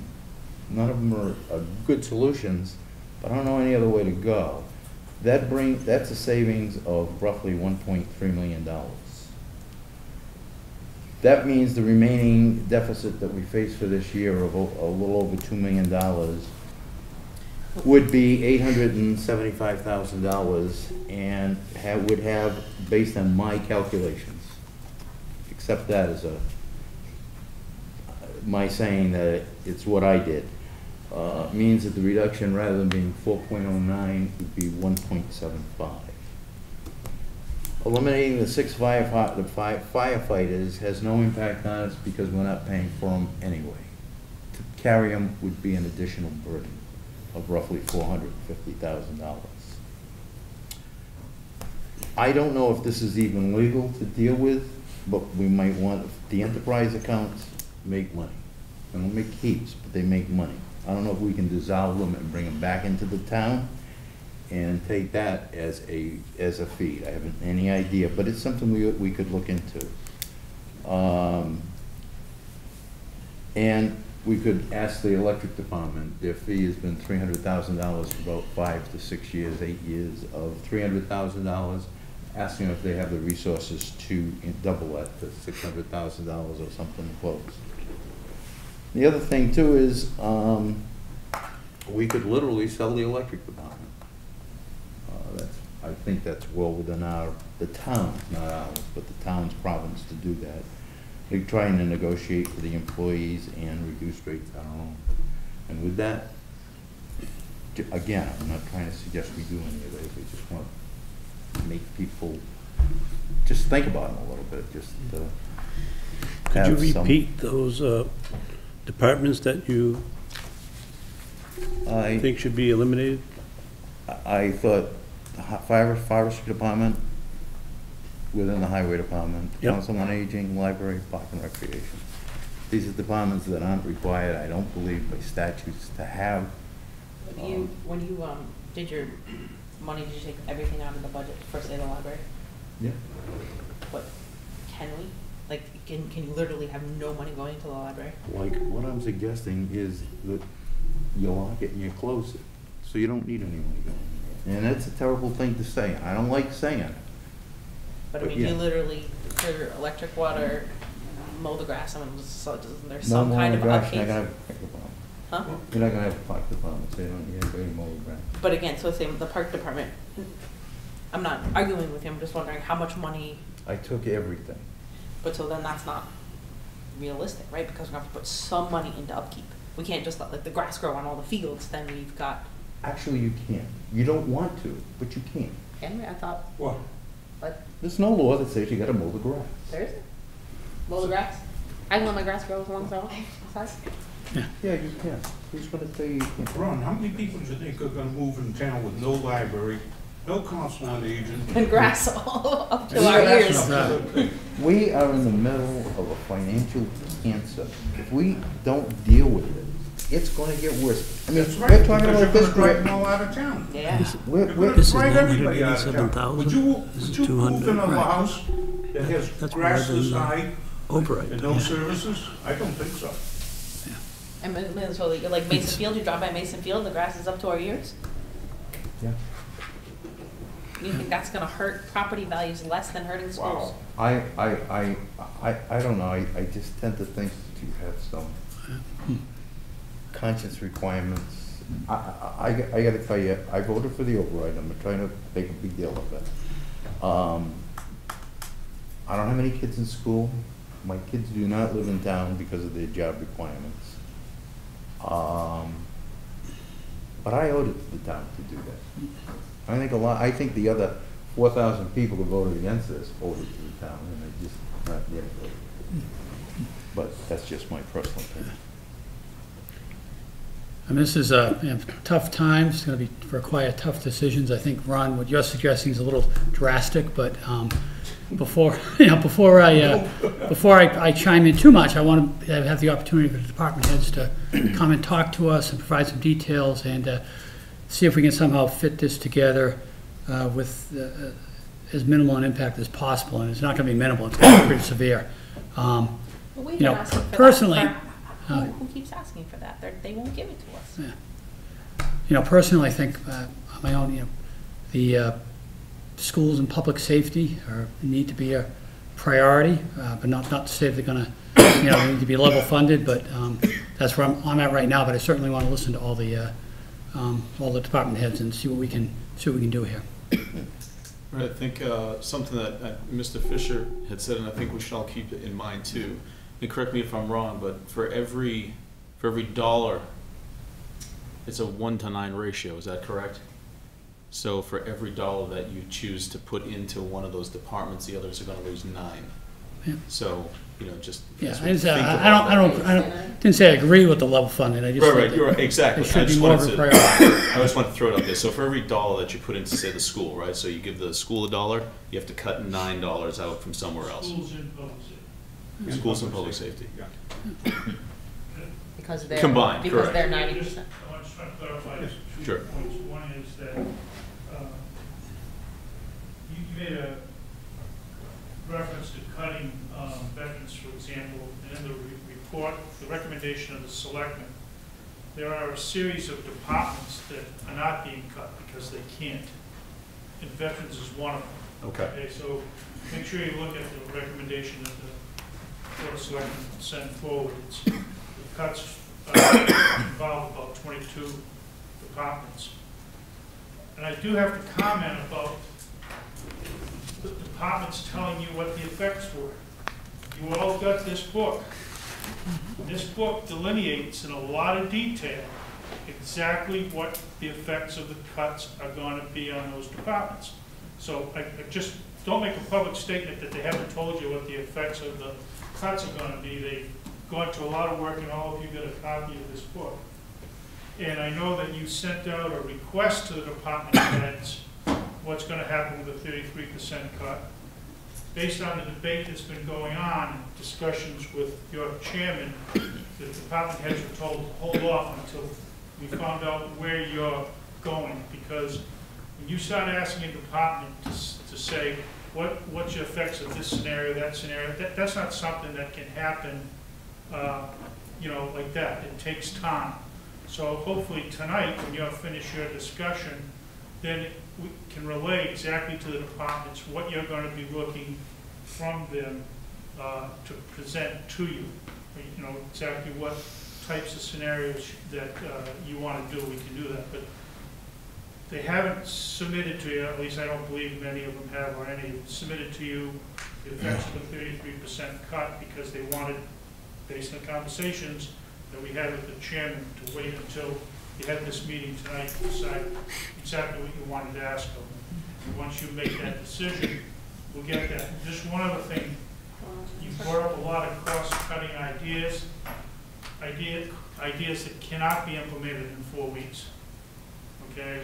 None of them are good solutions, but I don't know any other way to go. That's a savings of roughly $1.3 million. That means the remaining deficit that we face for this year of a little over $2 million would be $875,000 and would have, based on my calculations, accept that as my saying that it's what I did, means that the reduction, rather than being 4.09, would be 1.75. Eliminating the 6 firefighters has no impact on us because we're not paying for them anyway. To carry them would be an additional burden of roughly $450,000. I don't know if this is even legal to deal with, but we might want, the enterprise accounts make money. They don't make heaps, but they make money. I don't know if we can dissolve them and bring them back into the town and take that as a fee. I haven't any idea, but it's something we could look into. And we could ask the electric department. Their fee has been $300,000 for about 5 to 6 years, 8 years of $300,000. Asking if they have the resources to double that to $600,000 or something close. The other thing too is we could literally sell the electric department. I think that's well within the town's, not ours, but the town's province to do that. They're trying to negotiate for the employees and reduce rates on our own. And with that, again, I'm not trying to suggest we do any of it. We just want to make people just think about them a little bit. Just could you repeat those departments that you think should be eliminated? I thought the forestry department within the highway department, yep. Council on Aging, library, park and recreation. These are departments that aren't required, I don't believe, by statutes to have. When you did your money, did you take everything out of the budget for, say, the library? Yeah. What, can we? Like, can you literally have no money going into the library? Like, what I'm suggesting is that you lock it and you close it, so you don't need any money going in. And that's a terrible thing to say. I don't like saying it. But I mean, yeah. you literally, for electric, water, mow the grass, I mean, so isn't there No some kind of grass, upkeep? you're not gonna have a park department. Huh? You're not gonna have a park department, so you don't need anybody to mow the grass. But again, so say the park department, I'm not arguing with him, I'm just wondering how much money, I took everything. but so then that's not realistic, right? Because we're gonna have to put some money into upkeep. We can't just let the grass grow on all the fields, then we've got. Actually, you can't. You don't want to, but you can. Can we? I thought, What? what, There's no law that says you gotta mow the grass. there is it? Mow the grass? I can let my grass grow as long as I want, besides. Yeah, you can. Who's gonna tell you you can't? Ron, how many people do you think are gonna move in town with no library, no council on aging? And grass all up to And our grass ears. up to the- We are in the middle of a financial cancer. If we don't deal with it, it's gonna get worse. I mean, That's we're right, talking because about you're this. gonna drive them all out of town. Yeah. We're, You're we're, gonna This is drive everybody out of town. 987,000. Would This is you move 200, in a right. house that has That's grass more than, this high Override. and no services? I don't think so. And so like Mason Field, you drive by Mason Field, the grass is up to our ears? Yeah. You think that's gonna hurt property values less than hurting schools? I don't know. I just tend to think that you have some conscience requirements. I gotta tell you, I voted for the override. I'm trying to make a big deal of it. I don't have any kids in school. My kids do not live in town because of their job requirements. But I owed it to the town to do that. I think the other 4,000 people who voted against this owed it to the town, and they just not yet voted. But that's just my personal opinion. I mean, this is tough times, it's going to require tough decisions. I think, Ron, what you're suggesting is a little drastic, but before I chime in too much, I want to have the opportunity for the department heads to come and talk to us and provide some details and see if we can somehow fit this together with as minimal an impact as possible. And it's not going to be minimal; it's going to be pretty severe. But we've been You know, asking for personally, that. Who keeps asking for that? They won't give it to us. Yeah. You know, personally, I think on my own, you know, the schools and public safety need to be a priority, but not to say they're going to, you know, they need to be level funded. But that's where I'm at right now. But I certainly want to listen to all the department heads and see what we can do here. Right, I think something that Mr. Fisher had said, and I think we should all keep it in mind too. And correct me if I'm wrong, but for every dollar, it's a 1-to-9 ratio. Is that correct? So for every dollar that you choose to put into one of those departments, the others are going to lose 9. Yeah. So just Yeah, as I we didn't say, think I about didn't say I agree with the level funding. I just said right, that you're right, exactly. it should I be just more of wanted a to, priority. I just want to throw it out there. So for every dollar that you put into, say, the school, right? So you give the school $1, you have to cut $9 out from somewhere else. Schools in public safety. Schools and public safety. Because they're Combined, because correct. they're I 90%. just want to clarify two Sure. points. One is that you made a reference to cutting veterans, for example, and in the report, the recommendation of the selectmen, there are a series of departments that are not being cut because they can't, and veterans is one of them. Okay. So make sure you look at the recommendation that the Board of Selectmen sent forward. The cuts involve about 22 departments. And I do have to comment about the departments telling you what the effects were. You all got this book. This book delineates in a lot of detail exactly what the effects of the cuts are going to be on those departments. So I just don't make a public statement that they haven't told you what the effects of the cuts are going to be. They've gone to a lot of work, and all of you got a copy of this book. And I know that you sent out a request to the department heads what's going to happen with the 33% cut. Based on the debate that's been going on, discussions with your chairman, the department heads were told to hold off until we found out where you're going. Because when you start asking a department to say, what's your effects of this scenario, that scenario, that's not something that can happen, like that. It takes time. So hopefully tonight, when you finish your discussion, then we can relay exactly to the departments what you're going to be looking from them to present to you. You know, exactly what types of scenarios that you want to do, we can do that. But they haven't submitted to you, at least I don't believe many of them have, or any submitted to you the effects of the 33% cut because they wanted, based on the conversations that we had with the chairman, to wait until you had this meeting tonight to decide exactly what you wanted to ask them. And once you make that decision, we'll get that. Just one other thing, you brought up a lot of cost-cutting ideas that cannot be implemented in 4 weeks. Okay,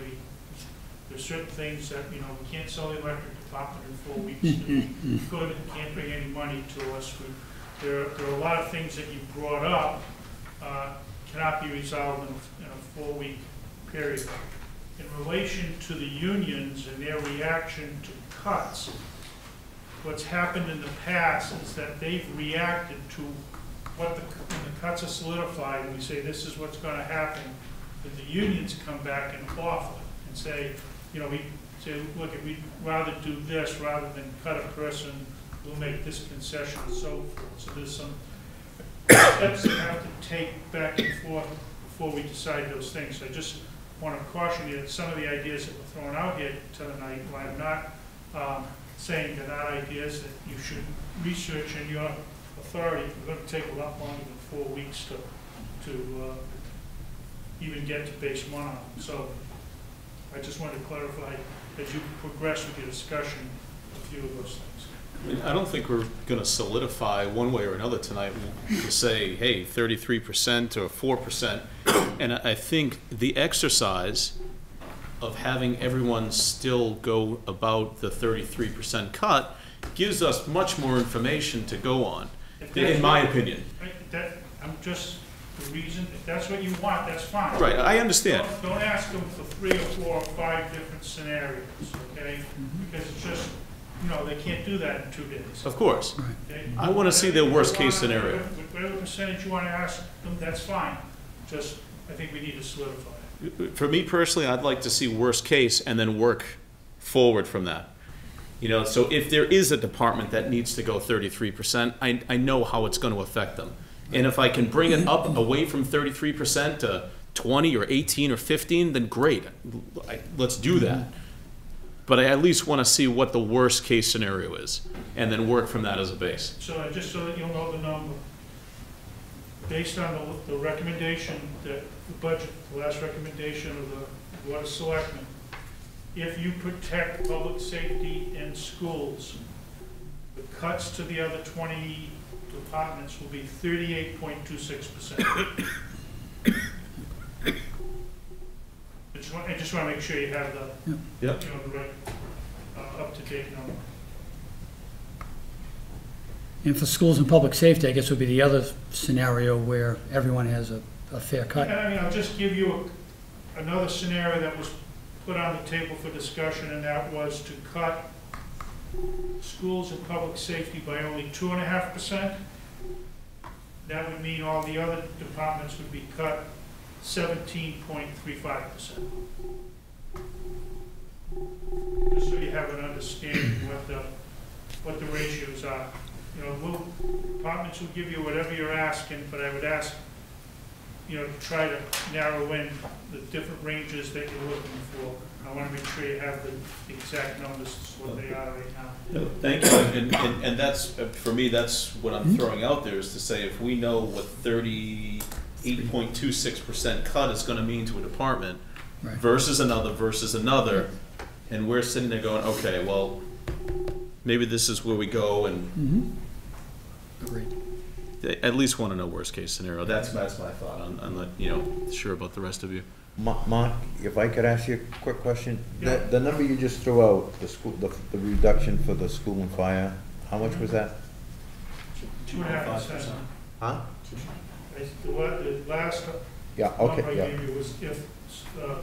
there's certain things that, we can't sell the electric department in 4 weeks. We could and can't bring any money to us. There are a lot of things that you brought up cannot be resolved in a 4-week period. In relation to the unions and their reaction to cuts, what's happened in the past is that they've reacted to when the cuts are solidified and we say this is what's going to happen, that the unions come back and offer and say, we say, look, if we'd rather do this rather than cut a person, we'll make this concession and so forth. So there's some steps that have to take back and forth before we decide those things. So I just want to caution you that some of the ideas that were thrown out here tonight, while I'm not saying they're not ideas that you should research in your authority, we're going to take a lot longer than 4 weeks to even get to base 1 on them. So I just wanted to clarify as you progress with your discussion a few of those things. I don't think we're going to solidify one way or another tonight to say, hey, 33% or 4%. And I think the exercise of having everyone still go about the 33% cut gives us much more information to go on, in my opinion. I'm just, the reason, if that's what you want, that's fine. Right, I understand. Don't ask them for 3 or 4 or 5 different scenarios, okay? Because it's just, they can't do that in 2 days. Of course. Okay? I want to see the worst case scenario. Whatever percentage you want to ask them, that's fine. Just, I think we need to solidify it. For me personally, I'd like to see worst case and then work forward from that. So if there is a department that needs to go 33%, I know how it's going to affect them. And if I can bring it up away from 33% to 20 or 18 or 15, then great. Let's do that. But I at least want to see what the worst case scenario is and then work from that as a base. So just so that you'll know the number, based on the recommendation, that the budget, the last recommendation of the Board of Selectmen, if you protect public safety in schools, the cuts to the other 20 departments will be 38.26%. I just want to make sure you have the, the right up-to-date number. And for schools and public safety, I guess would be the other scenario where everyone has a fair cut. I mean, I'll just give you another scenario that was put on the table for discussion, and that was to cut schools and public safety by only 2.5%. That would mean all the other departments would be cut 17.35%. Just so you have an understanding what the ratios are. Departments will give you whatever you're asking, but I would ask, to try to narrow in the different ranges that you're looking for. I want to make sure you have the exact numbers, what they are right now. No, thank you, and that's, for me, that's what I'm throwing out there, is to say, if we know what 38.26% cut is gonna mean to a department versus another, and we're sitting there going, okay, well, maybe this is where we go, and Agreed. at least wanna know worst case scenario. That's my thought. I'm not, sure about the rest of you. Mark, if I could ask you a quick question? Yeah. The number you just threw out, the reduction for the school and fire, how much was that? 2.5%. Huh? The last Yeah, okay, number I yeah. gave you was if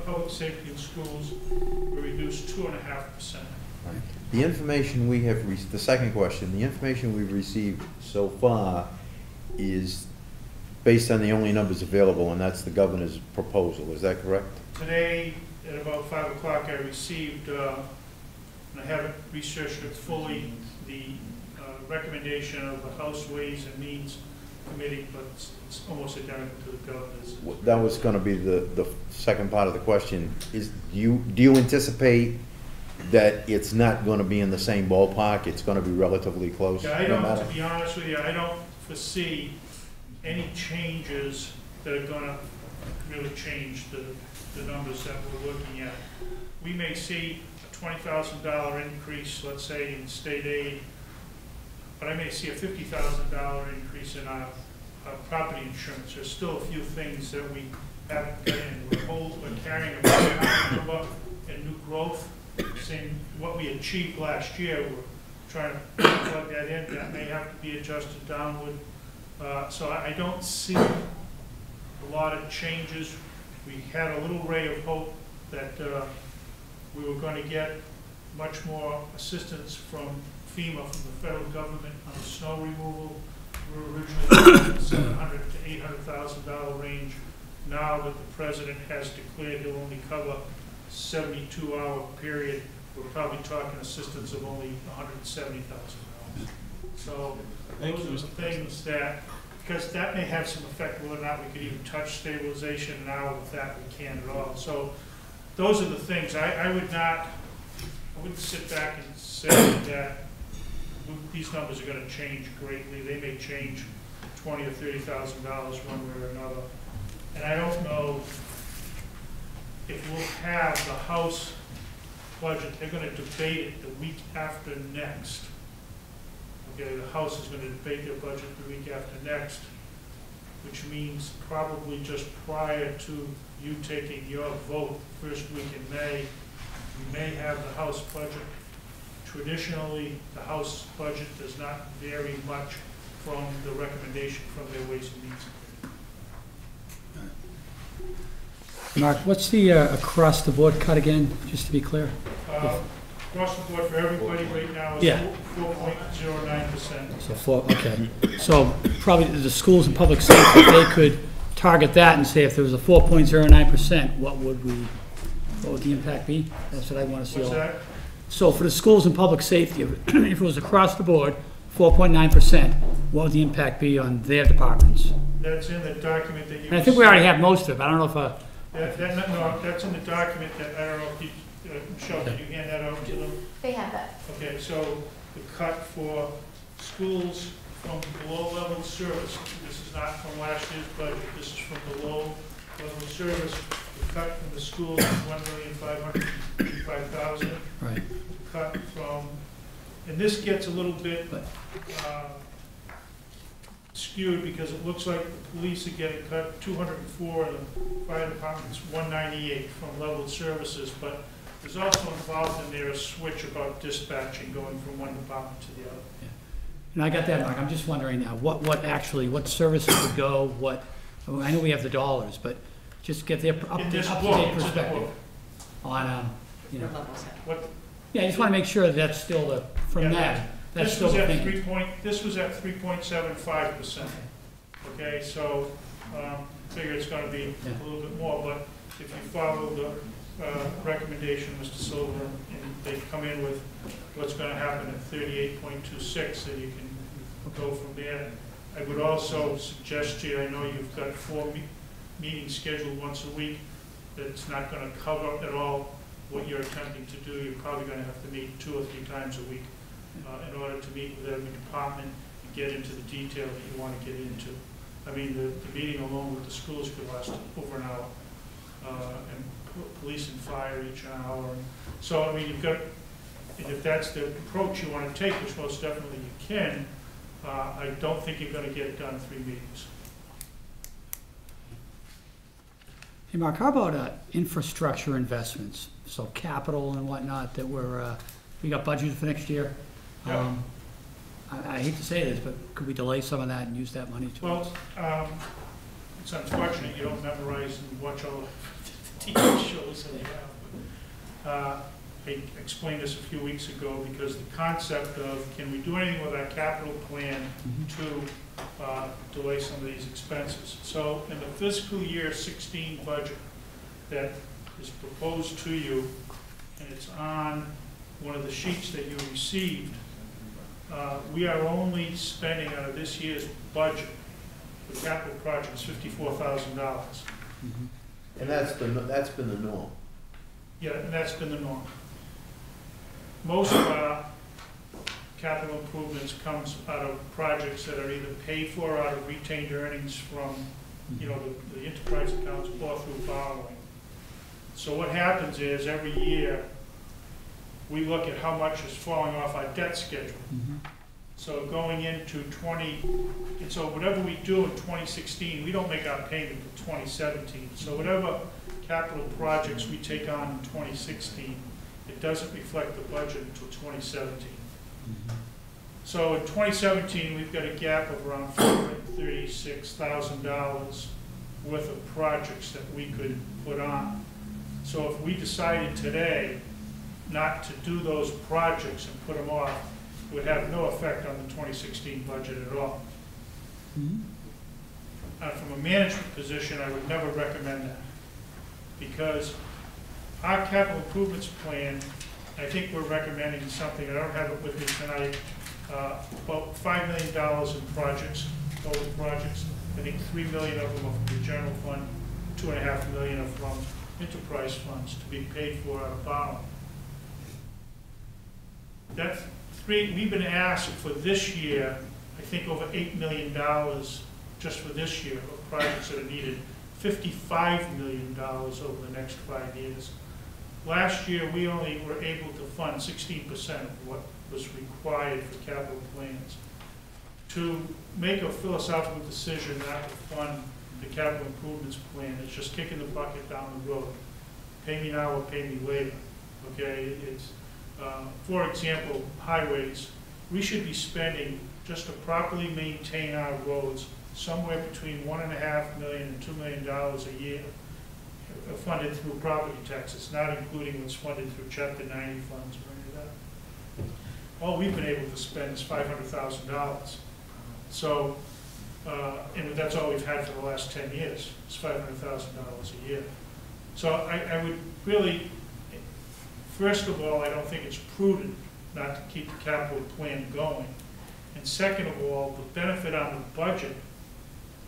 public safety in schools were reduced 2.5%. The information we have, the second question, the information we've received so far is based on the only numbers available, and that's the governor's proposal, is that correct? Today, at about 5 o'clock, I received, and I haven't researched it fully, the recommendation of the House Ways and Means Committee, but it's almost identical to the governor's. That was gonna be the second part of the question, is, do you anticipate that it's not gonna be in the same ballpark, it's gonna be relatively close? Yeah, no matter? to be honest with you, I don't foresee any changes that are gonna really change the numbers that we're looking at. We may see a $20,000 increase, let's say, in state aid, but I may see a $50,000 increase in our property insurance. There's still a few things that we haven't got in. We're carrying a very high number in new growth, seeing what we achieved last year. We're trying to plug that in. That may have to be adjusted downward. So I don't see a lot of changes. We had a little ray of hope that we were going to get much more assistance from FEMA, from the federal government, on the snow removal. We were originally in the $700,000 to $800,000 range. Now that the president has declared he'll only cover 72-hour period, we're probably talking assistance of only $170,000. So those are the things that, because that may have some effect whether or not we could even touch stabilization now. With that, we can't at all. So those are the things. I wouldn't sit back and say that these numbers are going to change greatly. They may change $20,000 or $30,000 one way or another. And I don't know if we'll have the House budget. They're going to debate it the week after next. Okay, the House is going to debate their budget the week after next. which means probably just prior to you taking your vote, first week in May, you may have the House budget. Traditionally, the House budget does not vary much from the recommendation from their Ways and Means Committee. Mark, what's the across-the-board cut again, just to be clear? Across the board for everybody right now is Yeah. 4.09%. So okay. So probably the schools and public safety, if they could target that and say if there was a 4.09%, what would the impact be? That's what I want to see. What's that? So for the schools and public safety, if it was across the board, 4.9%, what would the impact be on their departments? That's in the document that you. And I think we already have most of it. I don't know if, No, that's in the document that, I don't know if you, Michelle, did you hand that out to them? They have that. Okay, so the cut for schools from below level service, this is not from last year's budget, this is from below level service. The cut from the schools is $1,555,000. right. Cut from, and this gets a little bit skewed because it looks like the police are getting cut 204 and the fire department's 198 from level services, but there's also involved in there a switch about dispatching going from one department to the other. And I got that, Mark. I'm just wondering now, what services would go, I know we have the dollars, but just get their In this book, up-to-date it's in the perspective book. on, you know. What, Yeah, I just want to make sure that that's still Yeah, that's this still was the at thinking. This was at 3.75%. Okay, so figure it's going to be a little bit more, but if you follow the recommendation, Mr. Silver, and they come in with what's going to happen at 38.26, then you can go from there. I would also suggest to you, I know you've got 4 meetings scheduled once a week, that it's not going to cover at all what you're attempting to do. You're probably going to have to meet 2 or 3 times a week in order to meet with every department and get into the detail that you want to get into. I mean, the meeting alone with the schools could last over an hour, and police and fire each an hour. So, I mean, you've got, and if that's the approach you want to take, which most definitely you can, I don't think you're going to get it done in 3 meetings. Hey, Mark, how about infrastructure investments? So capital and whatnot that we got budgeted for next year. Yeah. I hate to say this, but could we delay some of that and use that money towards? Well, it's unfortunate you don't memorize and watch all the TV shows that you have. I explained this a few weeks ago because the concept of can we do anything with our capital plan to delay some of these expenses. So in the fiscal year 16 budget that is proposed to you, and it's on one of the sheets that you received, we are only spending out of this year's budget for capital projects $54,000. And that's been the norm. Yeah, and that's been the norm. Most of our capital improvements comes out of projects that are either paid for out of retained earnings from, you know, the enterprise accounts or through borrowing. So what happens is every year we look at how much is falling off our debt schedule. So going into and so whatever we do in 2016, we don't make our payment until 2017. So whatever capital projects we take on in 2016, it doesn't reflect the budget until 2017. So in 2017, we've got a gap of around $436,000 worth of projects that we could put on. So if we decided today not to do those projects and put them off, it would have no effect on the 2016 budget at all. From a management position, I would never recommend that, because our capital improvements plan, I think we're recommending something, I don't have it with me tonight, about $5 million in projects, total projects. I think $3 million of them are from the general fund, $2.5 million are from enterprise funds to be paid for out of borrowing. We've been asked for this year, I think over $8 million just for this year of projects that are needed, $55 million over the next 5 years. Last year, we only were able to fund 16% of what was required for capital plans. to make a philosophical decision not to fund the capital improvements plan, it's just kicking the bucket down the road. Pay me now or pay me later, okay? It's, for example, highways, we should be spending, just to properly maintain our roads, somewhere between $1.5 million and $2 million a year, funded through property taxes, not including what's funded through Chapter 90 funds or any of that. All we've been able to spend is $500,000. So, and that's all we've had for the last 10 years, is $500,000 a year. So I would really, first of all, I don't think it's prudent not to keep the capital plan going. And second of all, the benefit on the budget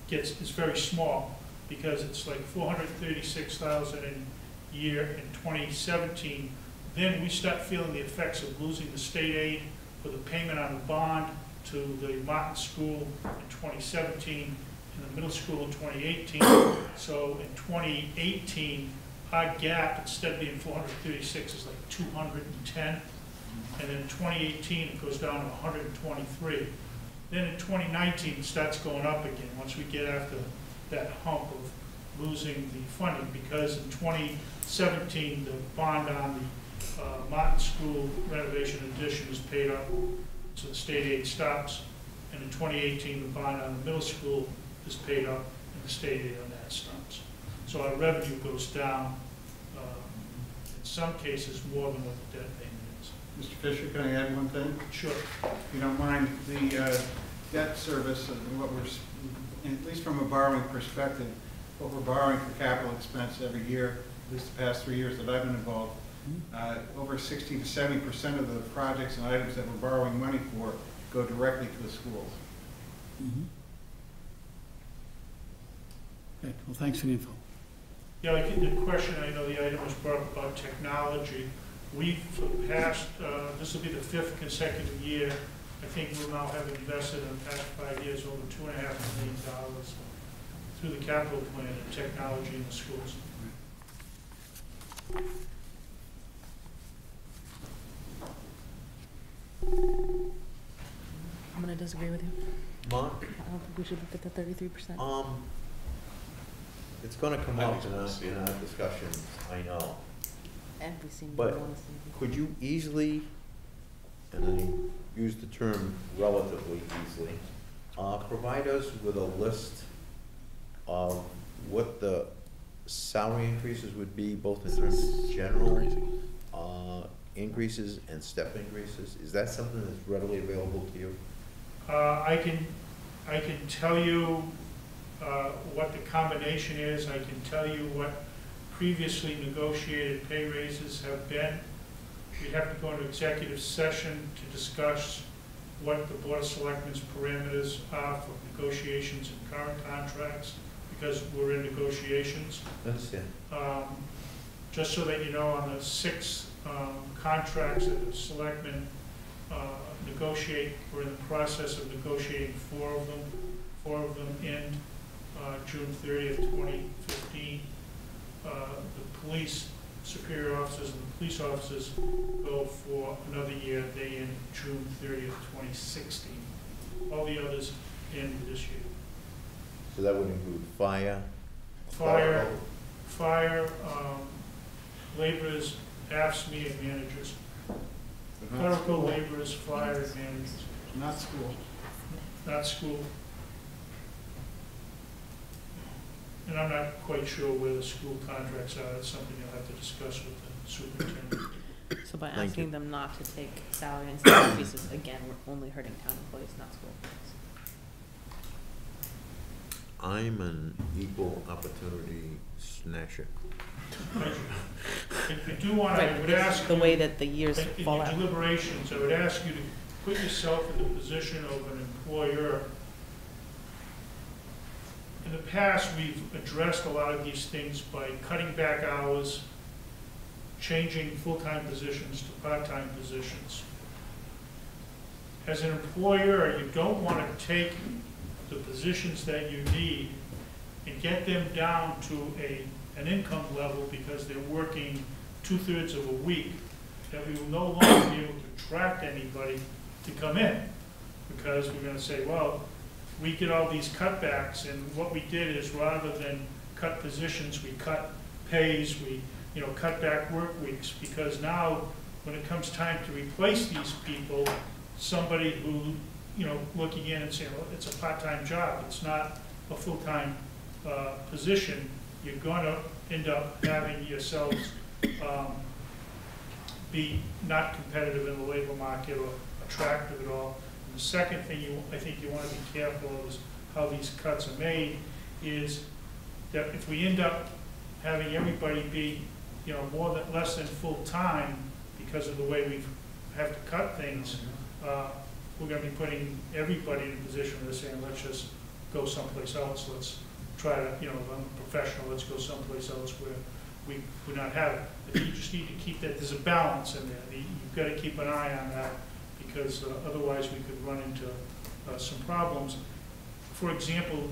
is very small, because it's like $436,000 a year in 2017. Then we start feeling the effects of losing the state aid for the payment on the bond to the Martin School in 2017, and the middle school in 2018. So in 2018, our gap, instead of being 436, is like 210. And in 2018, it goes down to 123. Then in 2019, it starts going up again once we get after that hump of losing the funding, because in 2017, the bond on the Martin School renovation addition is paid up, so the state aid stops. And in 2018, the bond on the middle school is paid up, and the state aid on that stops. So our revenue goes down, in some cases, more than what the debt payment is. Mr. Fisher, can I add one thing? Sure. If you don't mind, the debt service and what we're, at least from a borrowing perspective, what we're borrowing for capital expense every year, at least the past 3 years that I've been involved, over 60 to 70% of the projects and items that we're borrowing money for go directly to the schools. Okay, well, thanks for the info. Yeah, like the question, I know the item was brought up about technology. We've, for the past, this will be the 5th consecutive year, I think we'll now have invested in the past 5 years over $2.5 million through the capital plan in technology in the schools. I'm gonna disagree with you. Mark? I don't think we should look at the 33%. It's gonna come up in our discussions, I know. Every single But one. could you easily, and I use the term relatively easily, provide us with a list of what the salary increases would be, both in terms of general increases and step increases? Is that something that's readily available to you? I can tell you what the combination is. I can tell you what previously negotiated pay raises have been. We'd have to go into executive session to discuss what the Board of Selectmen's parameters are for negotiations and current contracts, because we're in negotiations. I understand. Just so that you know, on the 6 contracts that the selectmen negotiate, we're in the process of negotiating 4 of them. 4 of them end June 30th, 2015. The police superior officers and the police officers go for another year. They end June 30th, 2016. All the others end this year. So that would include fire? Fire, laborers, AFSCME, and managers. Clerical laborers, fire, and managers. Not school. Not school. And I'm not quite sure where the school contracts are. That's something you'll have to discuss with the superintendent. So by Thank asking you. them not to take salary and step increases, again, we're only hurting town employees, not school employees. I'm an equal opportunity snatcher. I do want to, I would ask The you, way that the years in fall your out. deliberations, I would ask you to put yourself in the position of an employer. In the past, we've addressed a lot of these things by cutting back hours, changing full-time positions to part-time positions. As an employer, you don't want to take the positions that you need and get them down to an income level because they're working 2/3 of a week, that we will no longer be able to attract anybody to come in. because we're gonna say, well, we get all these cutbacks, and what we did is, rather than cut positions, we cut pays, we, cut back work weeks, because now, when it comes time to replace these people, somebody who, looking in and saying, well, it's a part-time job, it's not a full-time position, you're gonna end up having yourselves be not competitive in the labor market or attractive at all. And the second thing I think you want to be careful of is how these cuts are made, is that if we end up having everybody be, less than full-time because of the way we have to cut things, we're going to be putting everybody in a position where they're saying, let's just go someplace else, let's try to, I'm a professional, let's go someplace else where we're not having. But you just need to keep that, there's a balance in there. You've got to keep an eye on that, because otherwise we could run into some problems. For example,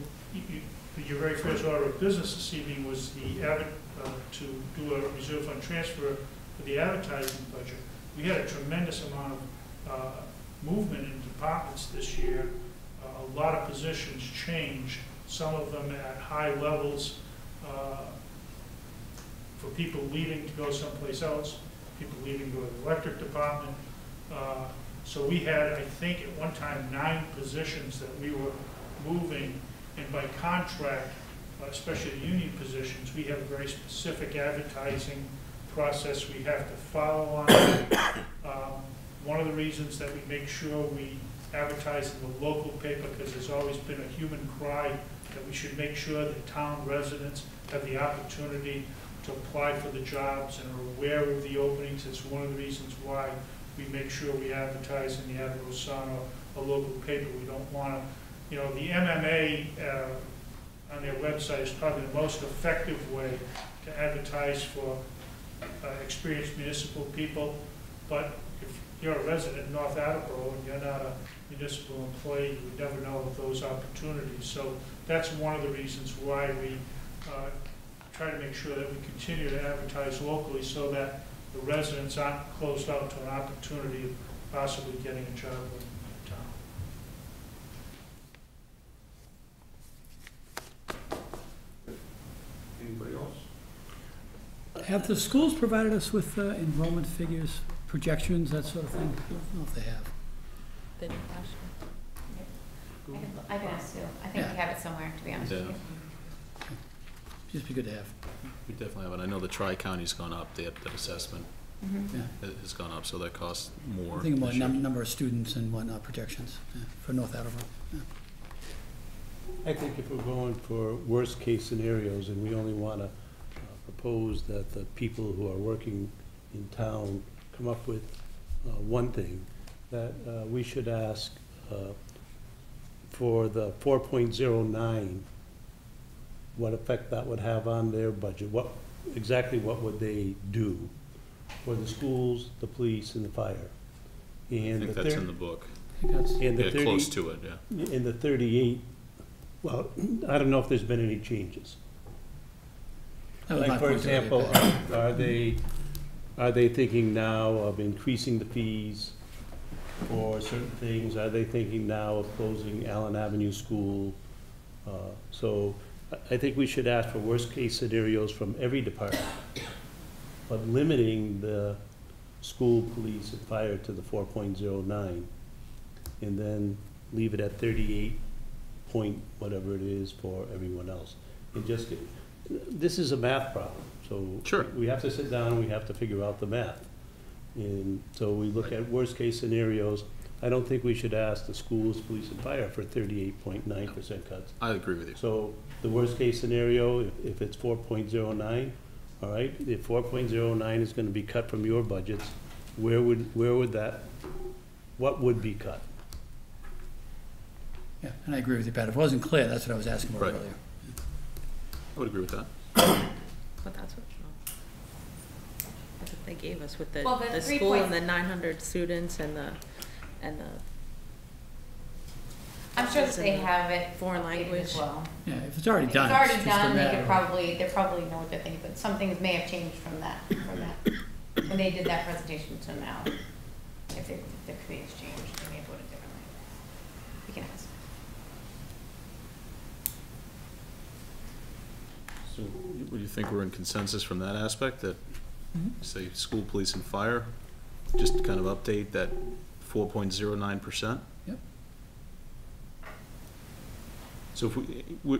your very first order of business this evening was to do a reserve fund transfer for the advertising budget. We had a tremendous amount of movement in departments this year. A lot of positions changed, some of them at high levels, for people leaving to go someplace else, people leaving to go to the electric department. So we had, I think, at one time, 9 positions that we were moving, and by contract, especially the union positions, we have a very specific advertising process we have to follow on. One of the reasons that we make sure we advertise in the local paper, because there's always been a human cry that we should make sure that town residents have the opportunity to apply for the jobs and are aware of the openings. It's one of the reasons why we make sure we advertise in the Attleborough Sun or a local paper. We don't want to, the MMA on their website is probably the most effective way to advertise for experienced municipal people. But if you're a resident in North Attleborough and you're not a municipal employee, you would never know of those opportunities. So that's one of the reasons why we try to make sure that we continue to advertise locally, so that the residents aren't closed out to an opportunity of possibly getting a job in town. Anybody else? Have the schools provided us with enrollment figures, projections, that sort of thing? I don't know if they have. They didn't last year. I can ask Sue. I think we have it somewhere, to be honest with you. Just be good to have. We definitely have it. I know the Tri-County's gone up, the assessment Yeah. has gone up, so that costs more. I think about this year. number of students and whatnot, projections for North Attleborough. Yeah. I think if we're going for worst-case scenarios, and we only want to propose that the people who are working in town come up with one thing, that we should ask for the 4.09, what effect that would have on their budget. Exactly what would they do for the schools, the police, and the fire? And I think that's in the book. And the Yeah, close to it, yeah. In the 38, well, I don't know if there's been any changes. That was my Like, for point earlier, example, but- are they thinking now of increasing the fees for certain things? Are they thinking now of closing Allen Avenue School? So I think we should ask for worst-case scenarios from every department, but limiting the school, police, and fire to the 4.09, and then leave it at 38 point whatever it is for everyone else. And just this is a math problem, so Sure. we have to sit down and we have to figure out the math. And so we look at worst-case scenarios. I don't think we should ask the schools, police, and fire for 38.9% cuts. I agree with you. So the worst-case scenario, if it's 4.09, all right, if 4.09 is going to be cut from your budgets, where would that, what would be cut? Yeah, and I agree with you, Pat. If it wasn't clear, that's what I was asking about Right. earlier. I would agree with that. But that's what they gave us with the, Well, the the 3 school and point- the 900 students and the I'm sure that they have it foreign updated language. as well. Yeah, if it's already It's done. already just a done, they matter could of- probably, they probably know what they're thinking, but some things may have changed from that, when they did that presentation to now. If the committee's changed, they may have put it differently. So would you think we're in consensus from that aspect, that, say, school, police, and fire, just kind of update that 4.09%? Yep. So if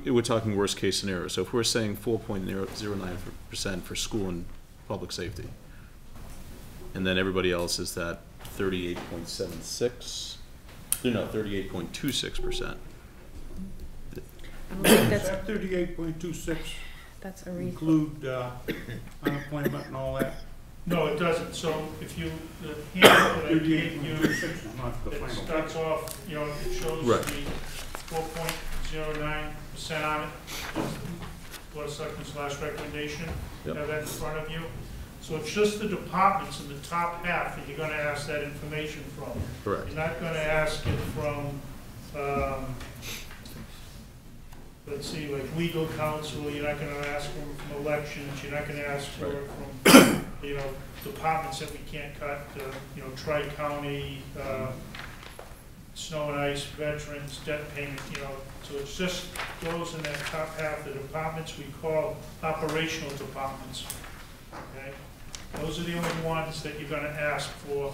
we're talking worst case scenario, so if we're saying 4.09% for school and public safety, and then everybody else is that 38.76, no, 38.26%. I don't think Does that's, that 38.26 that's a reason. include unemployment and all that? No, it doesn't. So if you, the handout that I gave you, 38.26, not the it final. starts off, you know, it shows Right. the 4.09% on it. Board of Selectmen's last recommendation. Yep. Have that in front of you. So it's just the departments in the top half that you're gonna ask that information from. Correct. You're not gonna ask it from, let's see, like legal counsel, you're not gonna ask from elections, you're not gonna ask for it from, you know, departments that we can't cut, you know, tri-county, snow and ice, veterans, debt payment, you know. So it's just those in that top half, the departments we call operational departments, okay? Those are the only ones that you're gonna ask for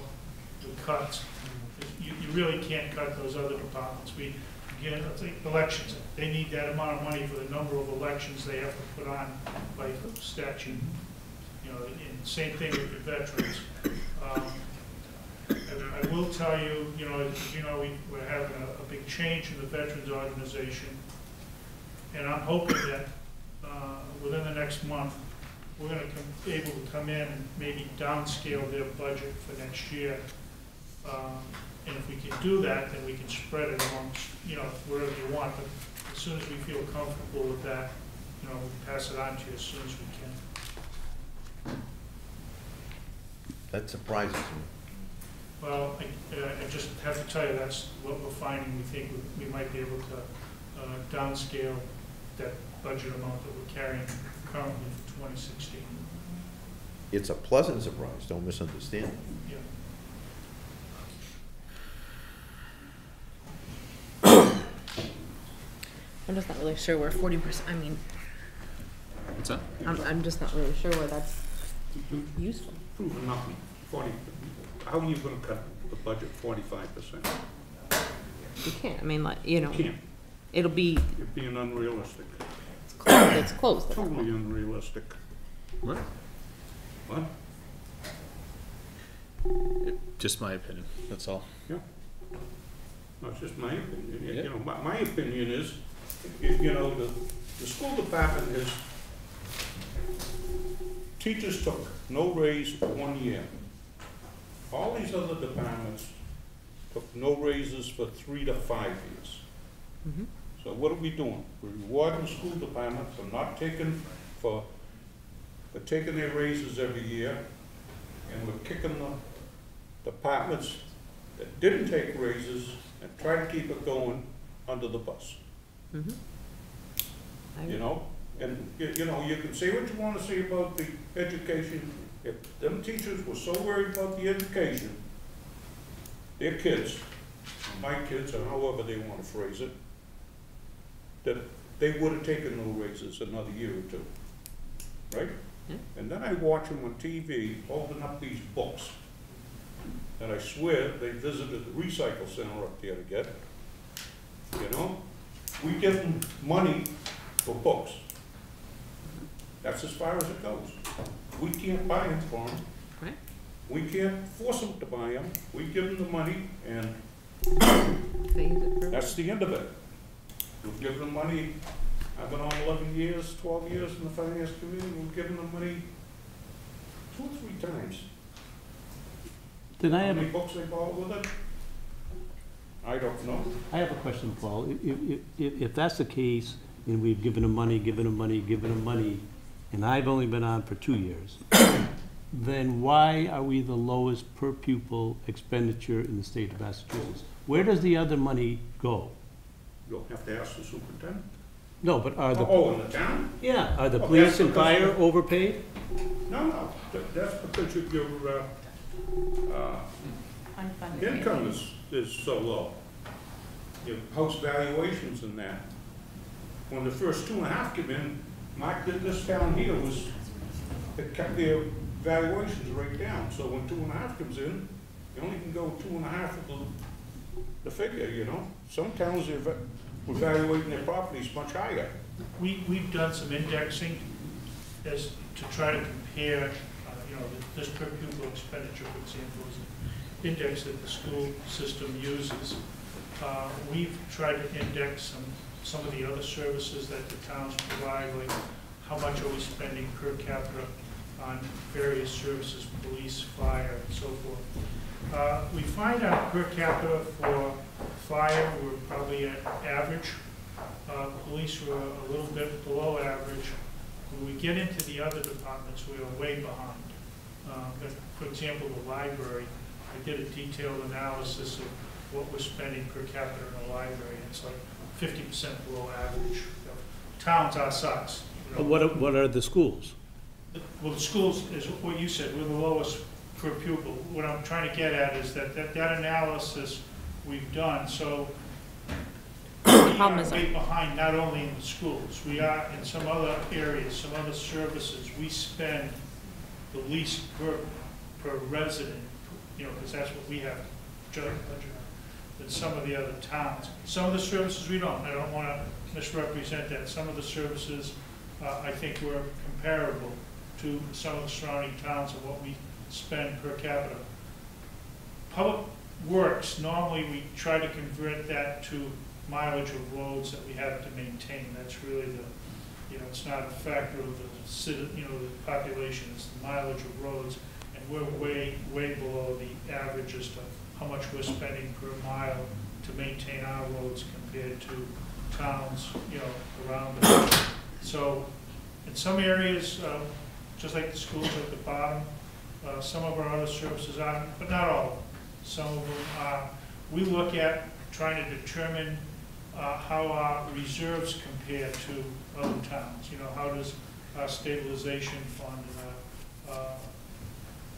the cuts. You really can't cut those other departments. Again, let's say elections, they need that amount of money for the number of elections they have to put on by statute. You know, and same thing with the veterans. I will tell you, you know, as you know, we're having a big change in the veterans organization. And I'm hoping that within the next month, we're gonna be able to come in and maybe downscale their budget for next year. And if we can do that, then we can spread it amongst, you know, wherever you want. But as soon as we feel comfortable with that, you know, we'll pass it on to you as soon as we can. That surprises me. Well, I just have to tell you, that's what we're finding. We think we might be able to downscale that budget amount that we're carrying currently for 2016. It's a pleasant surprise, don't misunderstand. Yeah. I'm just not really sure where 40%, I mean, What's that? I'm just not really sure where that's useful. Proven nothing. 40, how are you gonna cut the budget 45%? You can't, I mean, like, you know, You can't. it'll be, You're being unrealistic. it's closed at that Totally point. unrealistic. Right. What? Just my opinion, that's all. Yeah. No, it's just my opinion. Yeah. You know, my opinion is, you know, the school department is, teachers took no raise for 1 year. All these other departments took no raises for 3 to 5 years. Mhm. So what are we doing? We're rewarding the school department for not taking, for taking their raises every year, and we're kicking the departments that didn't take raises and try to keep it going under the bus. Mhm. You know? And, you know, you can say what you want to say about the education. If them teachers were so worried about the education, their kids, my kids, or however they want to phrase it, that they would have taken no raises another year or two, right? Yeah. And then I watch them on TV holding up these books. And I swear they visited the recycle center up there to get it. You know? We give them money for books. That's as far as it goes. We can't buy them for them. Right. We can't force them to buy them. We give them the money, and They use it for. that's the end of it. We've given them money. I've been on 11 years, 12 years in the finance committee. We've given them money 2 or 3 times. Then I How have, many books they bought with it? I don't know. I have a question, Paul. If that's the case, and we've given them money, and I've only been on for 2 years, then why are we the lowest per pupil expenditure in the state of Massachusetts? Where does the other money go? You'll have to ask the superintendent. No, but are the, Oh, in the town? yeah, are the Oh, police that's and because fire of- overpaid? No, that's because your Unfunded. income is so low. Your house valuations and that. When the first 2.5 come in, Mark did this town here was, it kept their valuations right down, so when 2.5 comes in, you only can go 2.5 of the figure, you know? Some towns are evaluating their properties much higher. We've done some indexing as to try to compare, you know, this per pupil expenditure, for example, is an index that the school system uses. We've tried to index some of the other services that the towns provide, like how much are we spending per capita on various services, police, fire, and so forth. We find out per capita for fire, we're probably at average. Police were a little bit below average. When we get into the other departments, we are way behind. But for example, the library, I did a detailed analysis of what we're spending per capita in the library, and it's like 50% below average. You know, towns our size. You know. But what are the schools? Well, the schools is what you said, we're the lowest per pupil. What I'm trying to get at is that analysis we've done, so we are way behind not only in the schools, we are in some other areas, some other services. We spend the least per resident, you know, because that's what we have to budget on, than some of the other towns. Some of the services we don't. I don't want to misrepresent that. Some of the services I think we're comparable to some of the surrounding towns of what we spend per capita. Public Works, normally we try to convert that to mileage of roads that we have to maintain. That's really the, you know, it's not a factor of the, you know, the population, it's the mileage of roads, and we're way below the average as to how much we're spending per mile to maintain our roads compared to towns, you know, around us. So in some areas, just like the schools at the bottom, some of our other services are, but not all of them. Some of them are. We look at trying to determine how our reserves compare to other towns. You know, how does our stabilization fund and our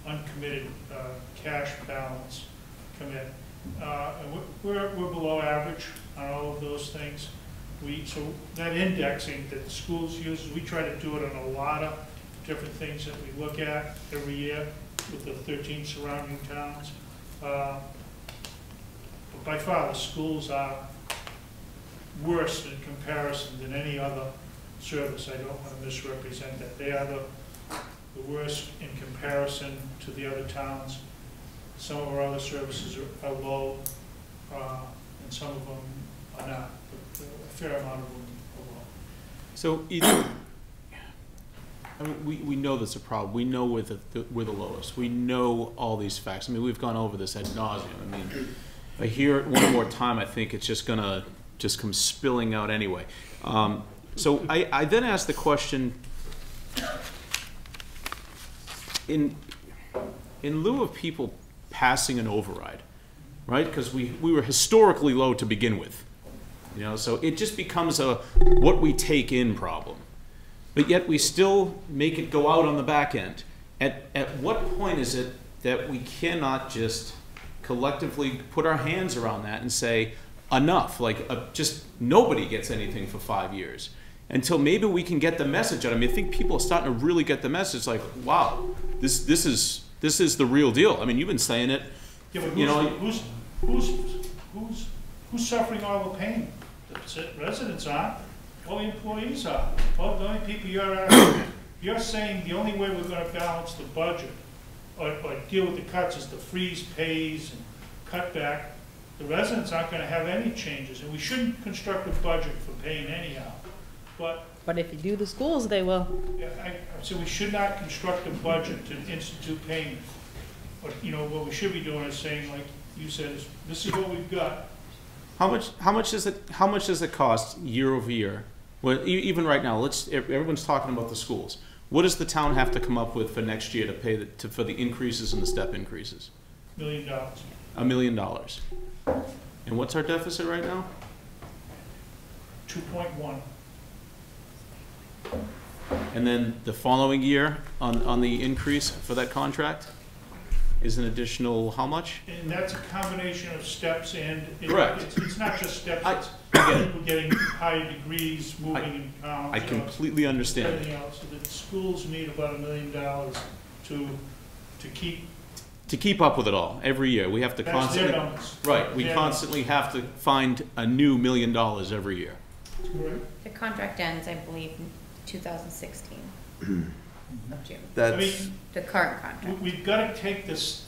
uncommitted cash balance come in? And we're below average on all of those things. So that indexing that the schools use, we try to do it on a lot of different things that we look at every year with the 13 surrounding towns. But by far, the schools are worse in comparison than any other service. I don't want to misrepresent that. They are the worst in comparison to the other towns. Some of our other services are low, and some of them are not, but a fair amount of them are low. So either, I mean, we know that's a problem. We know we're the lowest. We know all these facts. I mean, we've gone over this ad nauseum. I mean, if I hear it one more time, I think it's just gonna just come spilling out anyway. So I then asked the question, in lieu of people passing an override, right? Because we were historically low to begin with, you know. So it just becomes a what we take in problem. But yet we still make it go out on the back end. At what point is it that we cannot just collectively put our hands around that and say, enough, like just nobody gets anything for 5 years, until maybe we can get the message out. I mean, I think people are starting to really get the message, like, wow, this is the real deal. I mean, you've been saying it, yeah, but you know. Who's suffering all the pain? The residents aren't. Well, the employees are. Well, the only people you're saying the only way we're going to balance the budget or deal with the cuts is to freeze pays and cut back. The residents aren't going to have any changes, and we shouldn't construct a budget for paying anyhow. But if you do the schools, they will. Yeah, so we should not construct a budget to institute payment. But you know what we should be doing is saying, like you said, is this is what we've got. How much does it cost year over year? Well, even right now, everyone's talking about the schools. What does the town have to come up with for next year to pay for the increases and the step increases? $1 million. $1 million. And what's our deficit right now? 2.1. And then the following year on the increase for that contract is an additional how much? And that's a combination of steps and correct. It's not just steps. people getting higher degrees, moving in towns. I completely understand. Everything else, so the schools need about $1 million to keep. To keep up with it all, every year, we have to That's constantly. their numbers. Right, we Their constantly have to find a new $1 million every year. The contract ends, I believe, in 2016 of June. I That's, mean, The current contract. we've got to take this,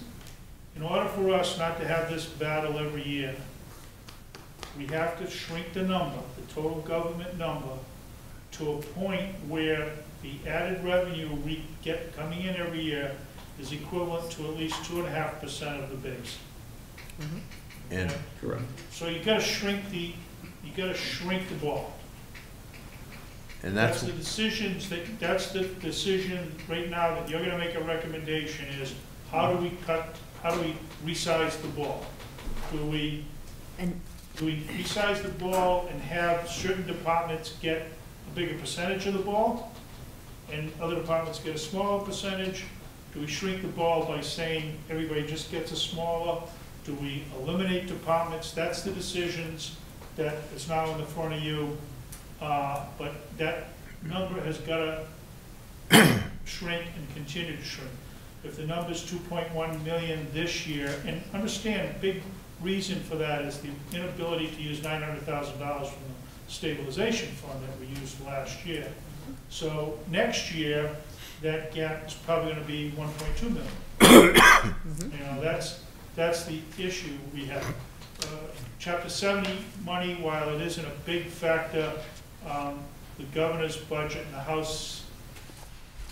in order for us not to have this battle every year, we have to shrink the number, the total government number, to a point where the added revenue we get coming in every year is equivalent to at least 2.5% of the base. and Correct. So you gotta shrink the ball. and That's that's, the decision right now that you're gonna make a recommendation is, how do we resize the ball? Do we resize the ball and have certain departments get a bigger percentage of the ball, and other departments get a smaller percentage? Do we shrink the ball by saying everybody just gets a smaller? Do we eliminate departments? That's the decisions that is now in the front of you. But that number has got to shrink and continue to shrink. If the number's 2.1 million this year, and understand, a big reason for that is the inability to use $900,000 from the stabilization fund that we used last year. So next year, that gap is probably going to be 1.2 million. You know, that's the issue we have. Chapter 70 money, while it isn't a big factor, the governor's budget in the House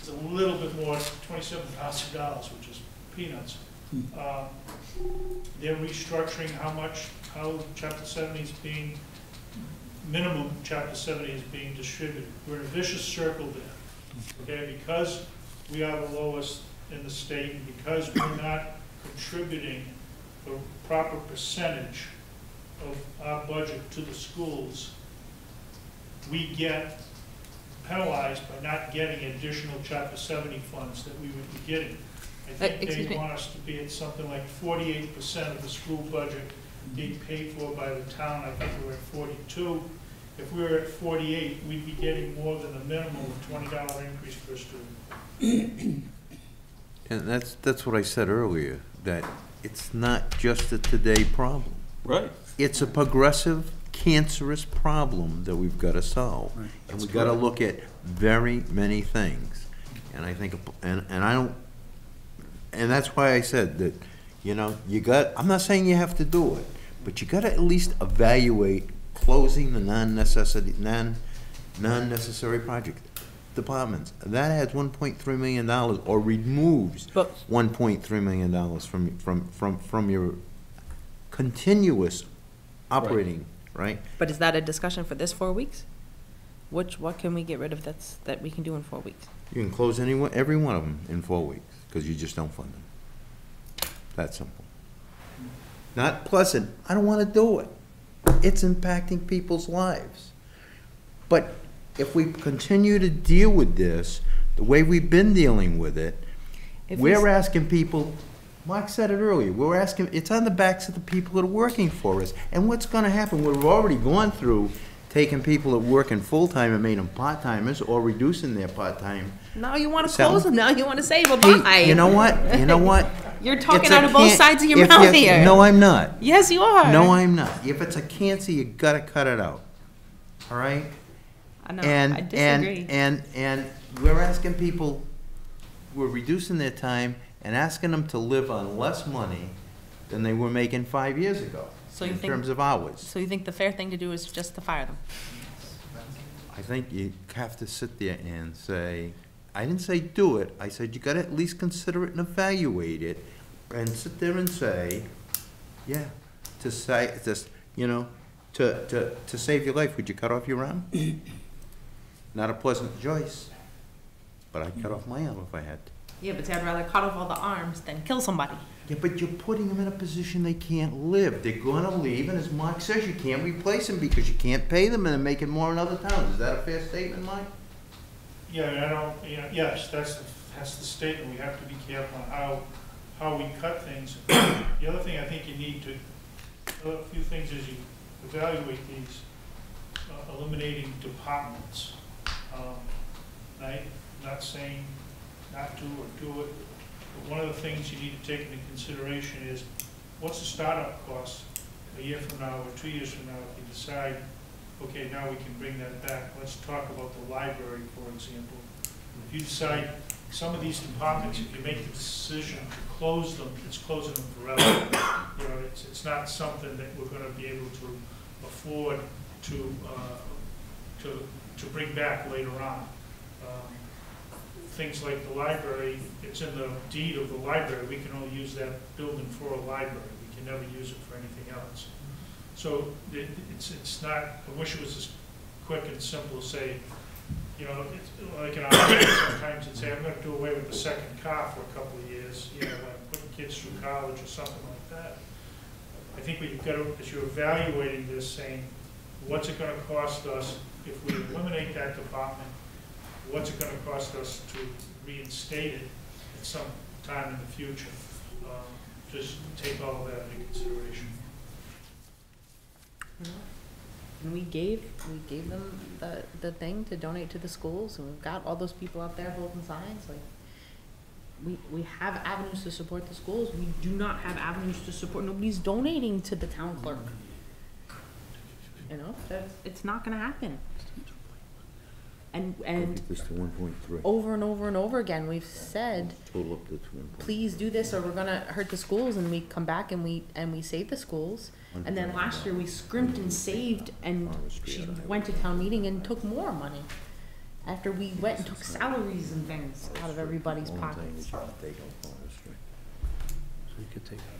is a little bit more, $27,000, which is peanuts. They're restructuring how Chapter 70 is being, minimum Chapter 70 is being distributed. We're in a vicious circle there. Okay, because we are the lowest in the state, and because we're not contributing the proper percentage of our budget to the schools, we get penalized by not getting additional Chapter 70 funds that we would be getting. I think they want us to be at something like 48% of the school budget being paid for by the town. I think we're at 42. If we were at 48, we'd be getting more than a minimum of $20 increase per student. and that's what I said earlier, that it's not just a today problem. Right. It's a progressive, cancerous problem that we've got to solve. And we've got to look at very many things. And I think, and I don't, and that's why I said that, you know, I'm not saying you have to do it, but you got to at least evaluate closing the non-necessary project departments. That adds $1.3 million, or removes $1.3 million from your continuous operating, right? But is that a discussion for this 4 weeks? What can we get rid of that we can do in 4 weeks? You can close every one of them in 4 weeks, because you just don't fund them. That simple. Not pleasant. I don't want to do it. It's impacting people's lives. But if we continue to deal with this the way we've been dealing with it, we're asking people, Mark said it earlier, we're asking, it's on the backs of the people that are working for us. And what's going to happen? We've already gone through taking people that work in full-time and made them part-timers, or reducing their part-time. Now you want to close them. Now you want to save them. Hey, you know what? You know what? You're talking out of both sides of your mouth here. No, I'm not. Yes, you are. No, I'm not. If it's a cancer, you gotta cut it out. All right? I know. I disagree. And we're asking people, we're reducing their time and asking them to live on less money than they were making 5 years ago. So you in think, terms of hours. So you think the fair thing to do is just to fire them? I think you have to sit there and say, I didn't say do it, I said you gotta at least consider it and evaluate it, and sit there and say, yeah, to say, just, you know, to save your life, would you cut off your arm? Not a pleasant choice, but I'd cut off my arm if I had to. Yeah, but see, I'd rather cut off all the arms than kill somebody. Yeah, but you're putting them in a position they can't live. They're gonna leave, and as Mark says, you can't replace them because you can't pay them, and they're making more in other towns. Is that a fair statement, Mike? Yeah, I don't, yes, that's the statement. We have to be careful on how we cut things. The other thing I think you need to, a few things as you evaluate these, eliminating departments. I'm not saying not to or do it, but one of the things you need to take into consideration is what's the startup cost a year from now or 2 years from now if you decide, okay, now we can bring that back. Let's talk about the library, for example. If you decide some of these departments, if you make the decision to close them, it's closing them forever. You know, it's not something that we're going to be able to afford to bring back later on. Things like the library, it's in the deed of the library. We can only use that building for a library. We can never use it for anything else. So it's not, I wish it was as quick and simple as say, you know, it's like in our sometimes it's say, I'm going to do away with the second car for a couple of years, you know, like putting kids through college or something like that. I think we've got to, as you're evaluating this, saying, what's it going to cost us if we eliminate that department? What's it going to cost us to reinstate it at some time in the future? Just take all of that into consideration. And we gave them the thing to donate to the schools, and we've got all those people out there holding signs. Like, we have avenues to support the schools. We do not have avenues to support. Nobody's donating to the town clerk. You know, it's not going to happen. And over and over and over again, we've said, Total up to 2. please do this, or we're gonna hurt the schools. And we come back and we save the schools. And then last year we scrimped and saved, and she went to town meeting and took more money after we went and took salaries and things out of everybody's pockets.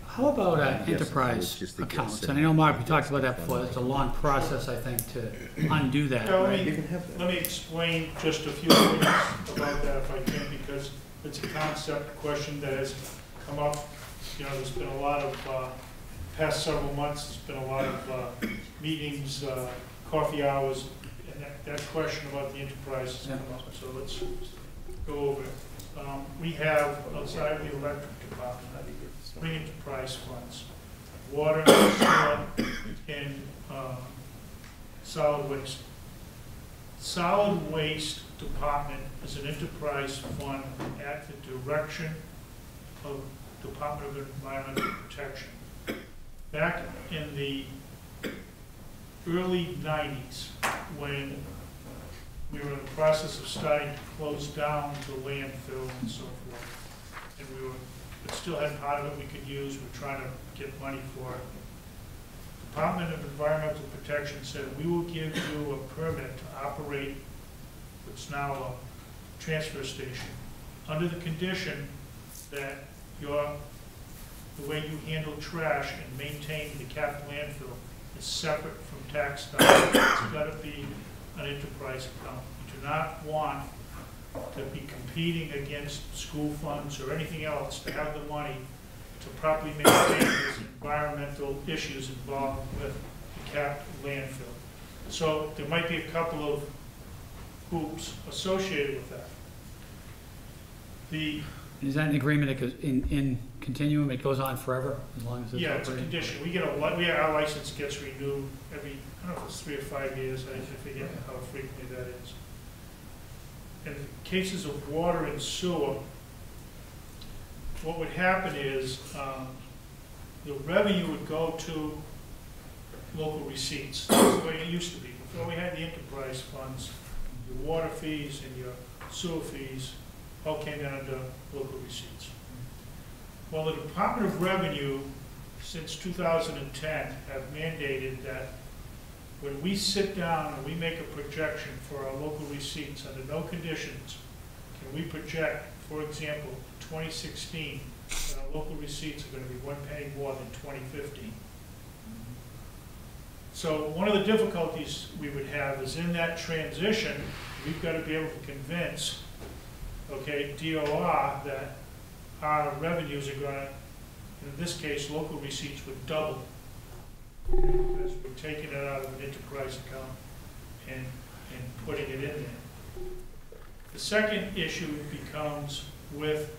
How about enterprise accounts? And I know, Mark, we talked about that before. It's a long process, I think, to undo that. Now, Right? let me explain just a few things about that if I can, because it's a concept question that has come up. You know, there's been a lot of, past several months, there's been a lot of meetings, coffee hours, and that question about the enterprise has come up. So let's go over it. We have, outside the electric department, 3 enterprise funds: water, sewer, and solid waste. Solid waste department is an enterprise fund at the direction of Department of Environmental Protection. Back in the early 90s, when we were in the process of starting to close down the landfill and so forth, and but still had part of it we could use, we're trying to get money for it. Department of Environmental Protection said, we will give you a permit to operate what's now a transfer station, under the condition that the way you handle trash and maintain the capped landfill is separate from tax dollars. It's got to be an enterprise account. You do not want to be competing against school funds or anything else to have the money to properly maintain these environmental issues involved with the capped landfill. So there might be a couple of hoops associated with that. Is that an agreement that goes in continuum? It goes on forever as long as it's Yeah, it's a operating? condition. Our license gets renewed every, I don't know if it's 3 or 5 years. I forget how frequently that is. In cases of water and sewer, what would happen is the revenue would go to local receipts. That's the way it used to be. Before we had the enterprise funds, your water fees and your sewer fees all came in under local receipts. Well, the Department of Revenue, since 2010, have mandated that when we sit down and we make a projection for our local receipts, under no conditions can we project, for example, 2016, that our local receipts are going to be 1 penny more than 2015. So one of the difficulties we would have is in that transition, we've got to be able to convince, okay, DOR, that our revenues are going to, in this case, local receipts would double. Because we're taking it out of an enterprise account and putting it in there. The second issue becomes with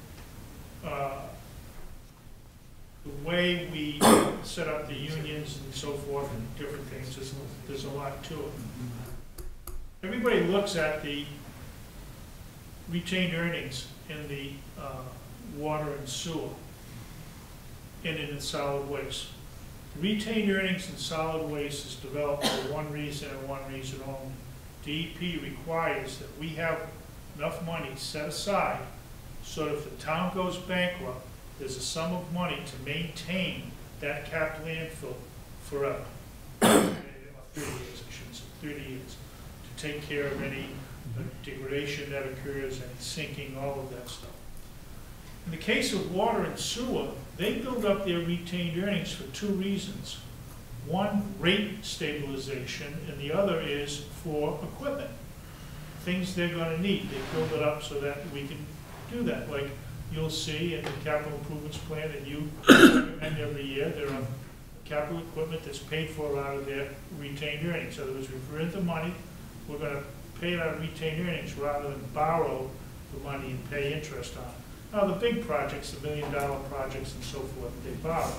the way we set up the unions and so forth and different things, there's a lot to it. Everybody looks at the retained earnings in the water and sewer and in the solid waste. Retained earnings in solid waste is developed for one reason and one reason only. DEP requires that we have enough money set aside so that if the town goes bankrupt, there's a sum of money to maintain that capped landfill forever. 30 years, I shouldn't say 30 years, to take care of any degradation that occurs, any sinking, all of that stuff. In the case of water and sewer, they build up their retained earnings for two reasons. One, rate stabilization, and the other is for equipment. Things they're going to need. They build it up so that we can do that. Like you'll see in the capital improvements plan that you recommend every year, there are capital equipment that's paid for out of their retained earnings. In other words, we've earned the money, we're going to pay it out of retained earnings rather than borrow the money and pay interest on it. Now, the big projects, the $1 million projects and so forth, they borrow.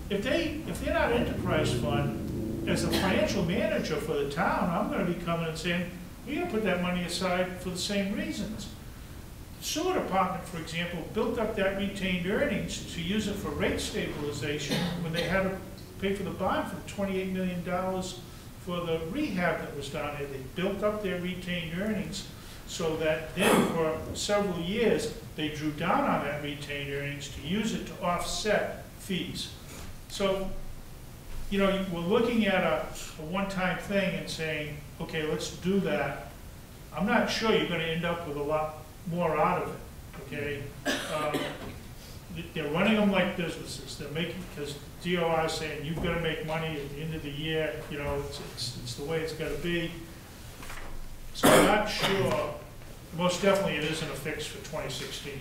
If they're not enterprise fund, as a financial manager for the town, I'm going to be coming and saying, we're going to put that money aside for the same reasons. The sewer department, for example, built up that retained earnings to use it for rate stabilization when they had to pay for the bond for $28 million for the rehab that was down there. They built up their retained earnings so that then for several years, they drew down on that retained earnings to use it to offset fees. So, you know, we're looking at a one-time thing and saying, okay, let's do that. I'm not sure you're going to end up with a lot more out of it, okay? They're running them like businesses. They're making, because DOR is saying, you've got to make money at the end of the year, you know, it's the way it's got to be. So I'm not sure, most definitely it isn't a fix for 2016,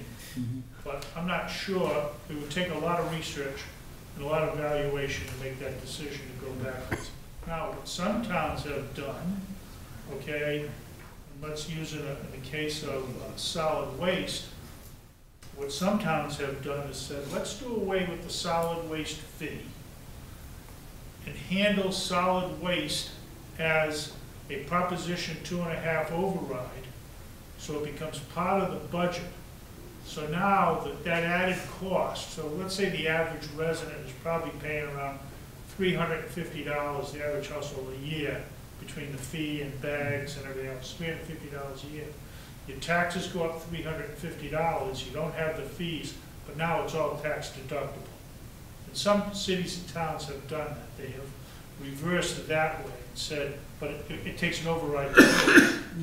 but I'm not sure. It would take a lot of research and a lot of evaluation to make that decision to go backwards. Now, what some towns have done, okay, and let's use it in the case of solid waste, what some towns have done is said, let's do away with the solid waste fee and handle solid waste as a Proposition 2.5 override, so it becomes part of the budget. So now that added cost, so let's say the average resident is probably paying around $350, the average household a year, between the fee and bags and everything else, $350 a year. Your taxes go up $350, you don't have the fees, but now it's all tax deductible. And some cities and towns have done that. They have reversed it that way and said, but it takes an override to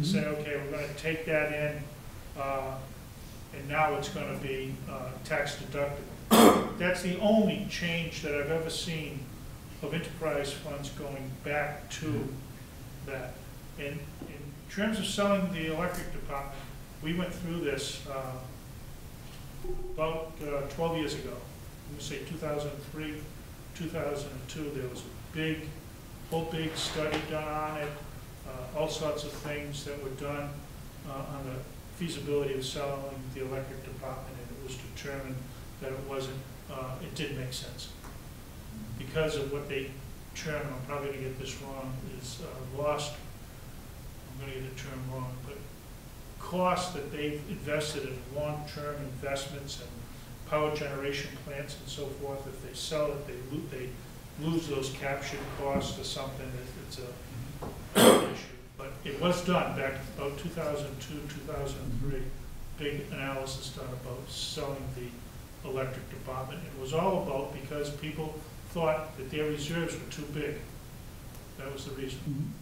say, okay, we're going to take that in, and now it's going to be tax deductible. That's the only change that I've ever seen of enterprise funds going back to that. In terms of selling the electric department, we went through this about 12 years ago. Let me say 2003, 2002, there was a whole big study done on it, all sorts of things that were done on the feasibility of selling the electric department, and it was determined that it didn't make sense. Because of what they term, I'm probably going to get this wrong, is lost, I'm going to get the term wrong, but costs that they've invested in long-term investments and power generation plants and so forth, if they sell it, they lose those captured costs or something. It's a issue. But it was done back about 2002, 2003, big analysis done about selling the electric department. It was all about because people thought that their reserves were too big. That was the reason.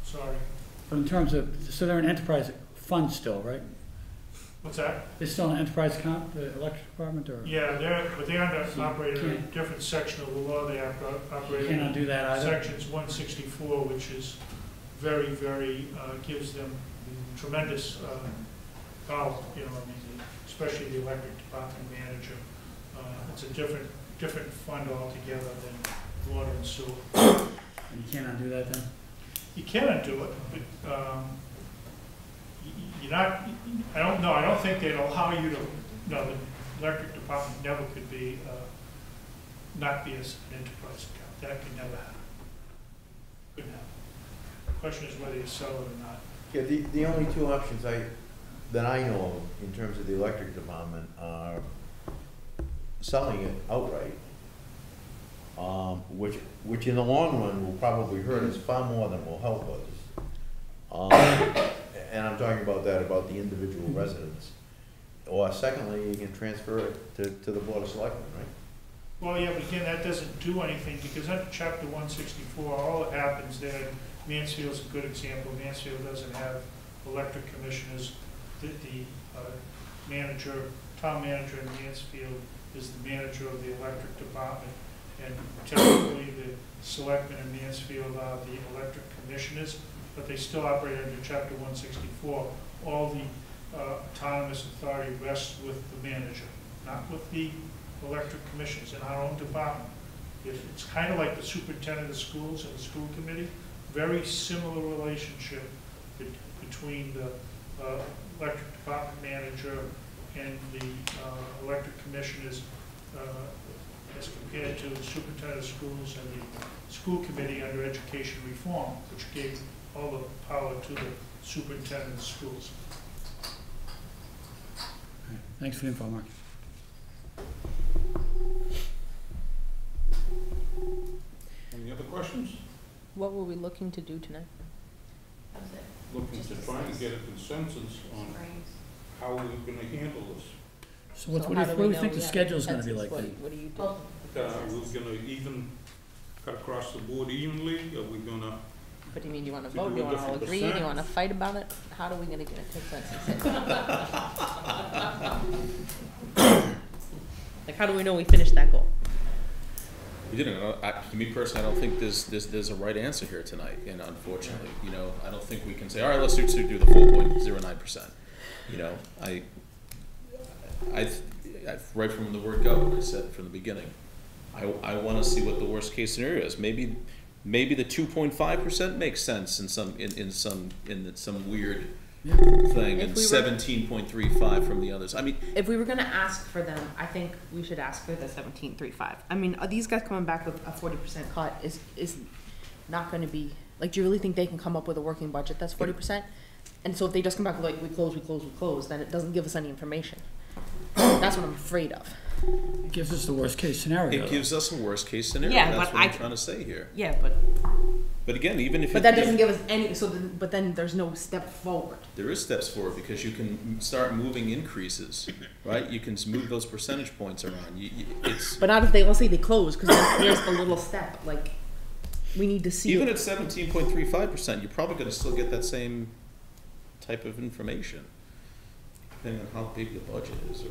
Sorry. But in terms of, so they're an enterprise fund still, right? What's that? They're still an enterprise account, the electric department, or? Yeah, they're operating in a different section of the law. They operate You cannot do that either? Sections 164, which is very, very, gives them tremendous power, you know, I mean, especially the electric department manager. It's a different fund altogether than water and sewer. And you cannot do that then? You can undo it, but you're not, I don't know, I don't think they'd allow you to, no, electric department never could be, not be an enterprise account. That could never happen. Couldn't happen. The question is whether you sell it or not. Yeah, the only two options that I know of in terms of the electric department are selling it outright, which in the long run will probably hurt us far more than will help us. And I'm talking about the individual residents. Or secondly, you can transfer it to the Board of Selectmen, right? Well, yeah, but again, that doesn't do anything, because under Chapter 164, all that happens there, Mansfield's a good example. Mansfield doesn't have electric commissioners. The town manager in Mansfield is the manager of the electric department, and typically the selectmen in Mansfield are the electric commissioners, but they still operate under Chapter 164. All the autonomous authority rests with the manager, not with the electric commissioners in our own department. It's kind of like the superintendent of schools and the school committee. Very similar relationship between the electric department manager and the electric commissioners as compared to the superintendent of schools and the school committee under education reform, which gave all the power to the superintendent of schools. Thanks for the info, Mark. Any other questions? What were we looking to do tonight? That was it. Looking Just to discuss. try and get a consensus on Brains. how we're gonna handle this. So what So do how you we what do you know think we the have schedule's gonna be consensus? like then? What do you do? Well, We're gonna even cut across the board evenly, are we gonna, What do you mean, do you wanna To vote, do do you a wanna all different agree, do you percent. wanna fight about it? How are we gonna get a consensus? Like, how do we know we finished that goal? We didn't. To me personally, I don't think there's a right answer here tonight, and unfortunately, I don't think we can say, all right, let's do the 4.09%. I've right from the word go, I said from the beginning, I want to see what the worst case scenario is. Maybe the 2.5% makes sense in some weird thing, If and we were- 17.35 from the others. I mean, If we were gonna ask for them, I think we should ask for the 17.35. I mean, are these guys coming back with a 40% cut is not gonna be, like, do you really think they can come up with a working budget that's 40%? And so if they just come back with like, we close, then it doesn't give us any information. That's what I'm afraid of. It gives us the worst case scenario. it gives us a worst case scenario. Yeah, That's but what I'm I- trying to say here. Yeah, but But again, even if that doesn't give us any, but then there's no step forward. there is steps forward, because you can start moving increases, right? You can move those percentage points around. It's But not if let's say they close, because then here's the little step, like, we need to see even it. at 17.35%, you're probably going to still get that same type of information, depending on how big the budget is, or.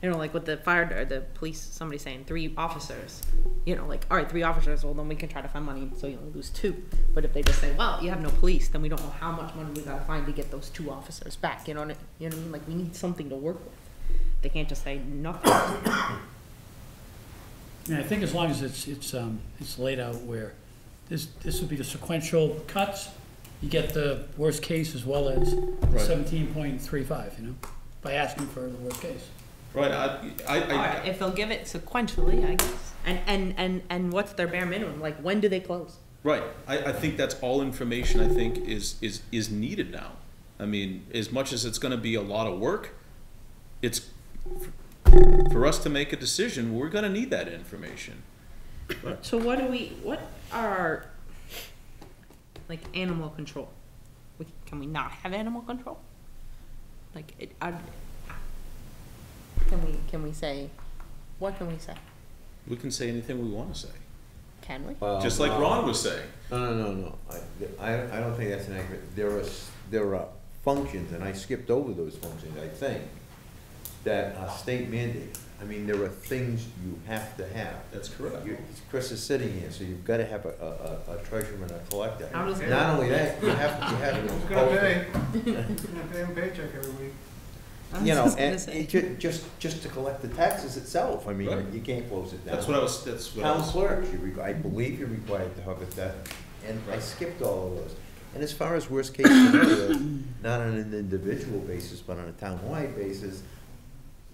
Like with the fire, or the police, somebody saying 3 officers, like, all right, 3 officers, well, then we can try to find money, so you only lose 2. But if they just say, well, you have no police, then we don't know how much money we gotta find to get those 2 officers back, you know what I mean? Like, we need something to work with. They can't just say nothing. Yeah, I think as long as it's laid out where this would be the sequential cuts, you get the worst case as well as 17.35, by asking for the worst case. Right, Alright, if they'll give it sequentially, I guess. And what's their bare minimum? Like, when do they close? right. I think that's all information I think is needed now. I mean, as much as it's going to be a lot of work, it's for us to make a decision. We're going to need that information. So what are our, like, animal control? Can we not have animal control? Like, can we say, what can we say? We can say anything we want to say, Can we? just like Ron was saying. No. I don't think that's an accurate, there are functions, and I skipped over those functions, I think, that are state mandated. I mean, there are things you have to have. That's correct. Chris is sitting here, so you've gotta have a treasurer and a collector. I'm just Not only that, you have. Who's gonna pay? Who's gonna pay him paycheck every week? And just to collect the taxes itself, I mean, Right. you can't close it down. That's what I was. Town clerks, I believe you're required to have it that, and I skipped all of those. And as far as worst case scenario, not on an individual basis, but on a town-wide basis,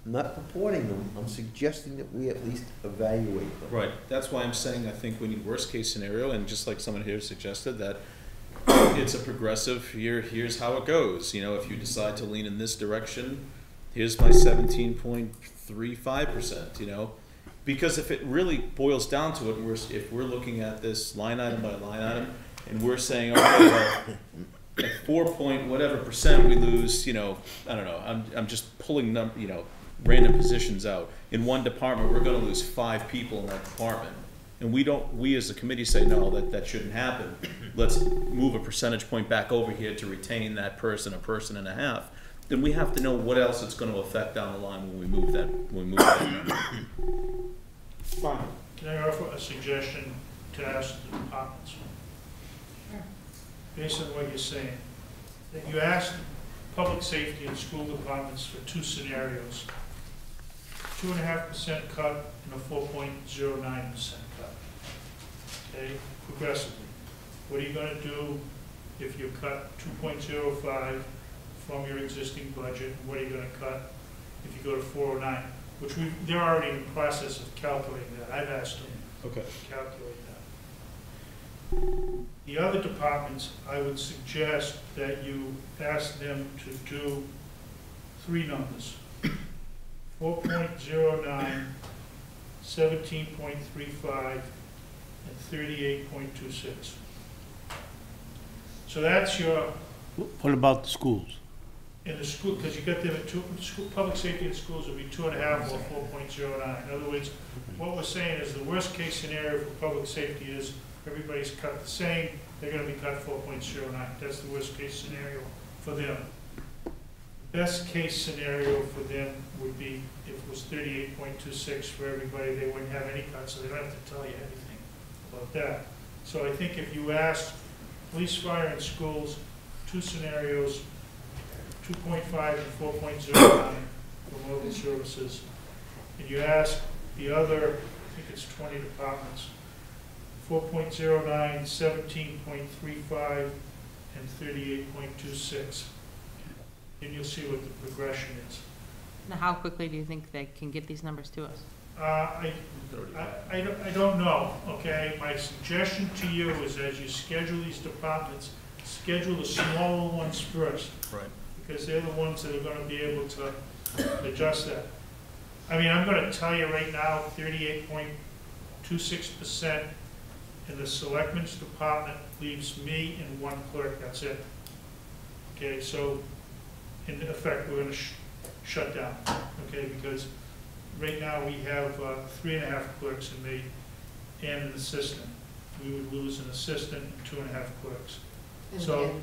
not purporting them, I'm suggesting that we at least evaluate them. Right, that's why I'm saying I think we need worst-case scenario, and just like someone here suggested, that it's a progressive, here's how it goes. You know, if you decide to lean in this direction, here's my 17.35%, you know? Because if it really boils down to it, if we're looking at this line item by line item, and we're saying, okay, well, at 4 point whatever% we lose, you know, I don't know, I'm just pulling random positions out. In one department, we're gonna lose 5 people in that department. And we as a committee say, no, that shouldn't happen. Let's move a percentage point back over here to retain that person, a person and a half. Then we have to know what else it's gonna affect down the line when we move that number. Fine. Can I offer a suggestion to ask the departments? Based on what you're saying, that you ask public safety and school departments for 2 scenarios, 2.5% cut and a 4.09% cut, okay, progressively. What are you gonna do if you cut 2.05 from your existing budget? What are you gonna cut if you go to 409? Which they're already in the process of calculating that. I've asked them Okay. to calculate that. The other departments, I would suggest that you ask them to do 3 numbers. 4.09, 17.35, and 38.26. So that's your, What about the schools? in the school, because you got them at public safety in schools would be 2.5 or 4.09. In other words, what we're saying is the worst case scenario for public safety is everybody's cut the same, they're gonna be cut 4.09. That's the worst case scenario for them. Best case scenario for them would be if it was 38.26 for everybody, they wouldn't have any cuts, so they don't have to tell you anything about that. So I think if you ask police, fire, and schools, 2 scenarios, 2.5 and 4.09 for mobile services, and you ask the other, I think it's 20 departments, 4.09, 17.35, and 38.26. And you'll see what the progression is. Now, how quickly do you think they can get these numbers to us? I don't know, okay? My suggestion to you is as you schedule these departments, schedule the smaller ones first. Right. Because they're the ones that are gonna be able to adjust that. I mean, I'm gonna tell you right now, 38.26% in the selectmen's department leaves me and 1 clerk, that's it. Okay, so in effect, we're gonna shut down, okay? Because right now we have 3.5 clerks in me and an assistant. We would lose an assistant and 2.5 clerks. So,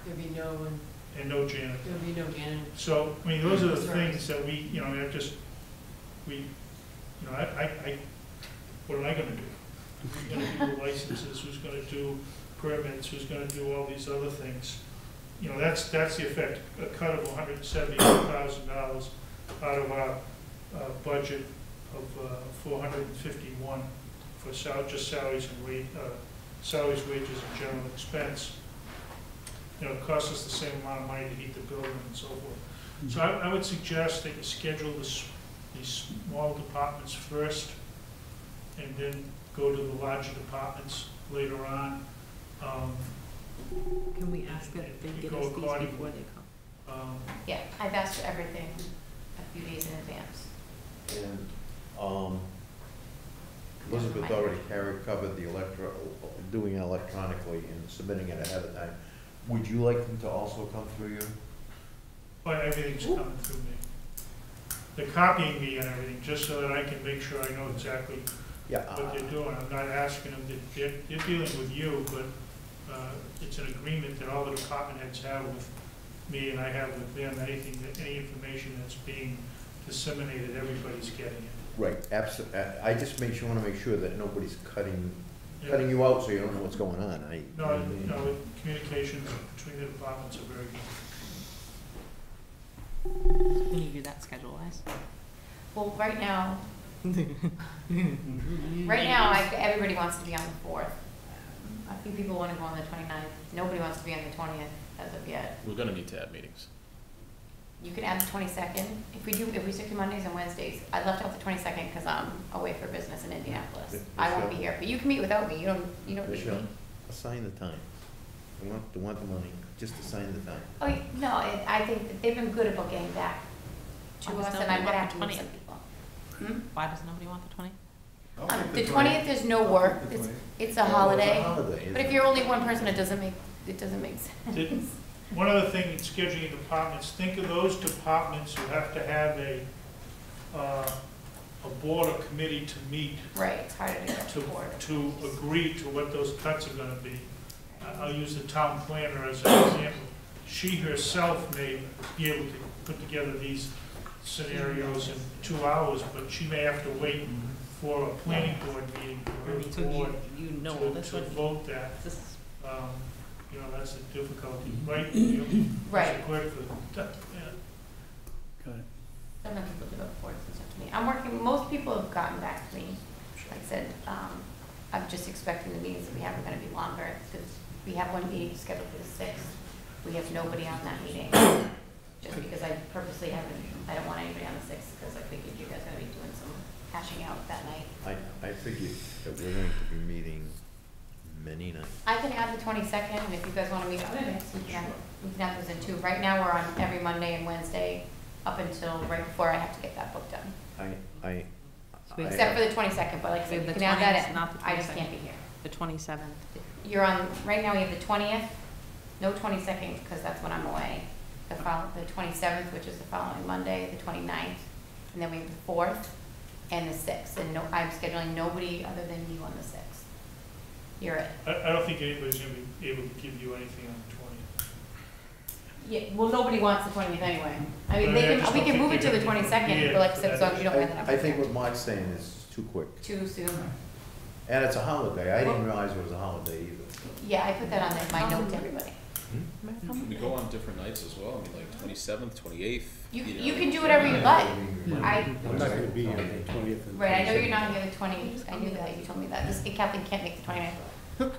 There'd be no one, and no janitor. there'd be no janitor. So, I mean, those are the That's right. things that we, you know, what am I gonna do? Who's gonna do the licenses, who's gonna do permits, who's gonna do all these other things? You know, that's the effect, a cut of $178,000 out of our budget of $451 for just salaries and salaries, wages, and general expense. You know, it costs us the same amount of money to heat the building and so forth. So I would suggest that you schedule these small departments first and then go to the larger departments later on. Can we ask that they get us these before they come? Yeah, I've asked for everything a few days in advance. And, Elizabeth already covered the doing it electronically and submitting it ahead of time. Would you like them to also come through you? But everything's coming through me. They're copying me and everything, just so that I can make sure I know exactly what they're doing. I'm not asking them, they're dealing with you, but it's an agreement that all the department heads have with me and I have with them. Any information that's being disseminated, everybody's getting it. Right, absolutely. I just want to make sure that nobody's cutting you out so you don't know what's going on. No, communications between the departments are very good. Can you do that schedule-wise? Well, right now, everybody wants to be on the 4th. A few people want to go on the 29th. Nobody wants to be on the 20th as of yet. We're gonna need to have meetings. you can add the 22nd. If we stick to Mondays and Wednesdays, I left out the 22nd because I'm away for business in Indianapolis. I won't be here, but you can meet without me. You don't need Michelle, me. assign the time. I want the money, just assign the time. Oh, no, I think that they've been good about getting back to Why does us, and nobody I'm gonna want have the to meet 20th? some people. Why does nobody want the 20? The 20th is no work. It's a holiday. holiday, But if isn't you're only one person, it doesn't make sense. One other thing in scheduling departments, think of those departments who have to have a board or committee to meet Right, it's harder to get to, to board. to agree to what those cuts are gonna be. I'll use the town planner as an example. She herself may be able to put together these scenarios in 2 hours, but she may have to wait for a planning board meeting for her So board you know this to one. vote that. This is You know, that's a difficulty, right? You- Right. it's quick for that, yeah. Got it. Sometimes people do it before and stuff to me. I'm working, most people have gotten back to me. Like I said, I'm just expecting the meetings that we have are gonna be longer, because we have one meeting scheduled for the 6th. We have nobody on that meeting, just because I purposely I don't want anybody on the 6th, because I figured you guys are gonna be doing some hashing out that night. I figured that we're going to be meeting many nights. I can add the 22nd, and if you guys wanna meet on the next, we can add those in too. Right now, we're on every Monday and Wednesday, up until right before I have to get that book done. Except for the 22nd, but like I said, The you can add that 20th, in. not the I just 22nd. can't be here. the 27th. You're on, right now we have the 20th, no 22nd, because that's when I'm away. The 27th, which is the following Monday, the 29th, and then we have the 4th and the 6th. And no, I'm scheduling nobody other than you on the 6th. You're it. I don't think anybody's gonna be able to give you anything on the 20th. Yeah, well, nobody wants the 20th anyway. I mean, But I they just can, we don't can think move it to they're the gonna be 22nd, but like I said, as long as you don't have that. I think what Mark's saying is too quick. Too soon. And it's a holiday. I didn't realize it was a holiday either. Yeah, I put that on there, my note to everybody. We go on different nights as well, I mean, like 27th, 28th. You can do whatever you like. I'm not gonna be here on the 20th. and Right, I know 22nd. you're not here the 20th, I knew that, you told me that. This, Kathleen can't make the 29th.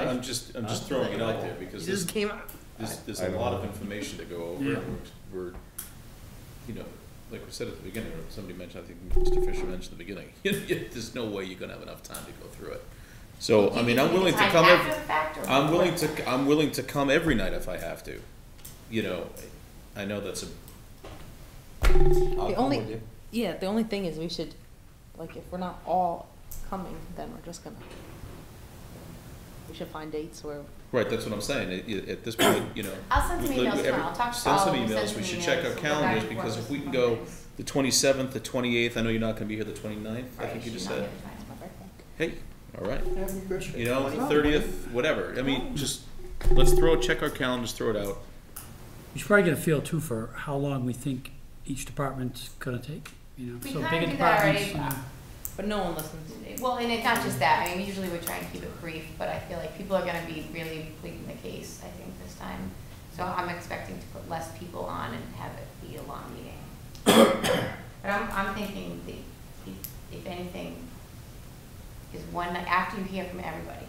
I'm just throwing it out there because It just came out. there's a lot of information to go over. Yeah. We're, you know, like we said at the beginning, or somebody mentioned, I think Mr. Fisher mentioned at the beginning, there's no way you're gonna have enough time to go through it. So, I mean, I'm willing to come After the fact or I'm willing before? to, I'm willing to come every night if I have to. You know, I know that's a, The only, yeah, the only thing is we should, like, if we're not all coming, then we're just gonna, we should find dates where, right, that's what I'm saying, at this point, you know. I'll send some we- emails every- tomorrow. I'll talk to Send some Paul, we'll send emails, some we should check our emails, we'll go back calendars, and because forth if we with can some go Mondays. the 27th, the 28th, I know you're not gonna be here the 29th, I Right, think you she's just not said. here the 29th. Hey, all right. You know, 30th, whatever, I mean, just, let's check our calendars, throw it out. We should probably get a feel too for how long we think each department's gonna take, you know. We So kinda bigger do that departments, already. but no one listens. Well, and it's not just that, I mean, usually we try and keep it brief, but I feel like people are gonna be really pleading the case, I think, this time. So I'm expecting to put less people on and have it be a long meeting. But I'm thinking if anything, is one night, after you hear from everybody,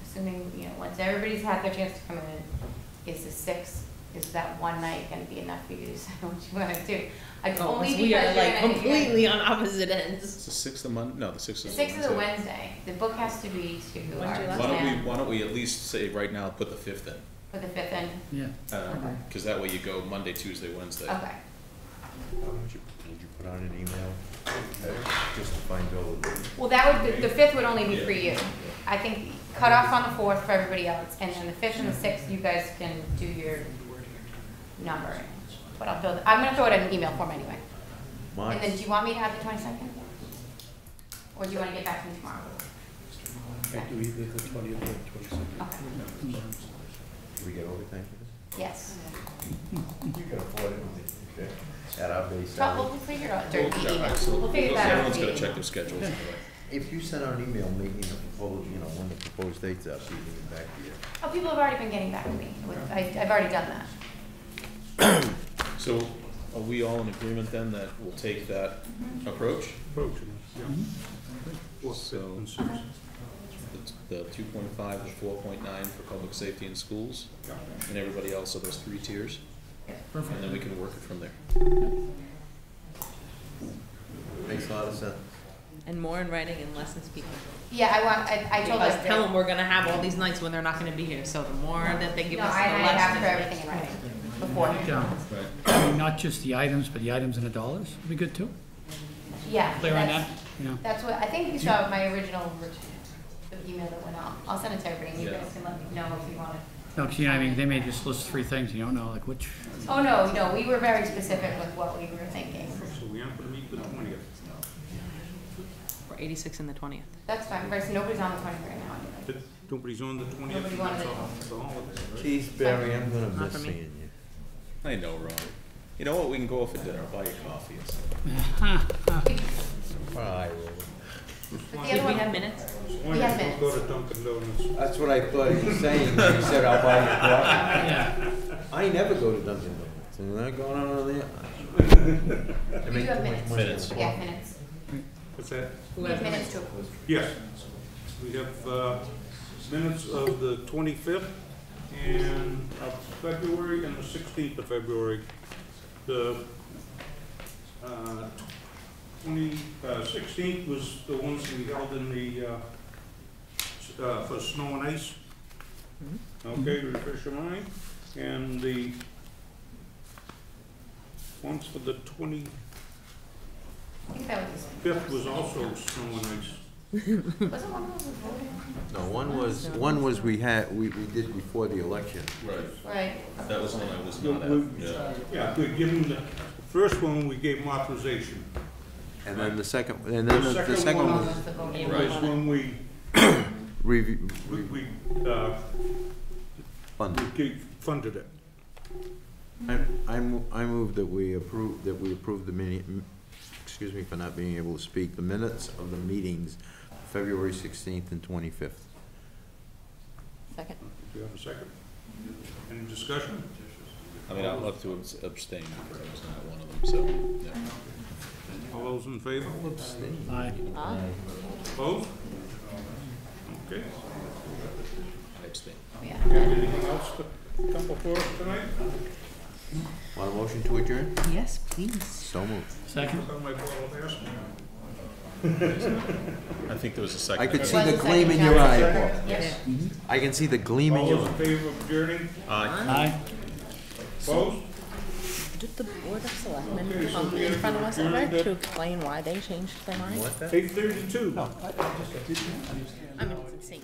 assuming, you know, once everybody's had their chance to come in, is the 6th, is that one night gonna be enough for you to decide what you wanna do? Only We are because like you're gonna- completely on opposite ends. It's the 6th of Monday, no, the 6th The is 6th is a Wednesday. Wednesday. The book has to be to When's your our last plan Why don't we at least say right now, put the 5th in, for the 5th end. yeah. cause that way you go Monday, Tuesday, Wednesday. Okay. Would you put on an email, just to find out? Well, that would, the 5th would only be for you. I think cut off on the 4th for everybody else, and then the 5th and the 6th, you guys can do your numbering. But I'm gonna throw it in an email form anyway. And then do you want me to have the 22nd? Or do you wanna get back to me tomorrow? I do either the 20th or 22nd. Okay, Do we get overtime for this? yes. You can afford it, okay? At our base Well, salary. we'll figure it out during the Well, email. so We'll figure that out. Everyone's in the gotta check meeting. their schedules anyway. If you send out an email making a proposed, you know, when the proposed dates are, so you can get back to you. Oh, people have already been getting back to me. I've already done that. So, are we all in agreement then that we'll take that approach? So, the 2.5, the 4.9 for public safety in schools, and everybody else, so those 3 tiers? and then we can work it from there. Makes a lot of sense. And more in writing and less in speaking. Yeah, I told Because her. tell them we're gonna have all these nights when they're not gonna be here, so the more that they give No, us, the I asked for less. everything in writing before. I mean, not just the items, but the items and the dollars would be good too. Yeah. Clear on that's- that, you know? That's what, I think you saw my original the email that went out. I'll send it to everybody, and you Yeah. guys can let me know if you want it. No, 'cause, you know, I mean, they may just list 3 things, you don't know, like which, Oh, no, we were very specific with what we were thinking. So we aren't gonna meet the 20th. We're 86 and the 20th. That's fine, right, so nobody's on the 20th right now anyway. Nobody's on the 20th. Nobody wanted That's it. all. It's a holiday, right? Geez, Barry, I'm gonna Not miss for me. seeing you. I know, Ron. You know what, we can go out for dinner, I'll buy you coffee or something. Bye. But the Did other we one, have minutes? We have Let's go to Dunkin' Donuts. That's what I thought he was saying, when he said, I'll buy you coffee. yeah. I never go to Dunkin' Donuts, and they're going on there. I we make do have too much minutes. money. Minutes. Yeah, minutes. What's that? Who We has have minutes too. Yes, we have minutes of the 25th and of February and the 16th of February. The 16th was the ones we held in the, for snow and ice. Okay, to refresh your mind. And the ones for the 25th I think that was, was also snow and ice. wasn't one of those before? No, one was we did before the election. Right. Right. That was one I was not at, yeah. Yeah, we give them the first one, we gave them authorization. And then the second, and then the The second second one one was Was the vote. Was when we review, we funded it. I move that we approve the excuse me for not being able to speak, the minutes of the meetings, February 16th and 25th. Second. Do you have a second? Any discussion? I mean, I'll have to abstain because I was not one of them, so, yeah. All those in favor? Aye. Opposed? Okay. I abstain. Yeah. Anything else to come before us tonight? Want a motion to adjourn? Yes, please. So moved. Second? On my bottle of aspirin. I think there was a second. I could see Was the the gleam in second your John? eye, Paul. Yes. I can see the gleam in All your those eye. in favor of adjourning? Aye. Opposed? Did the Board of Selectmen Okay, so come we in have front of us adjourned ever at- to explain why they changed their mind? What that? 8:32. I mean, it's insane.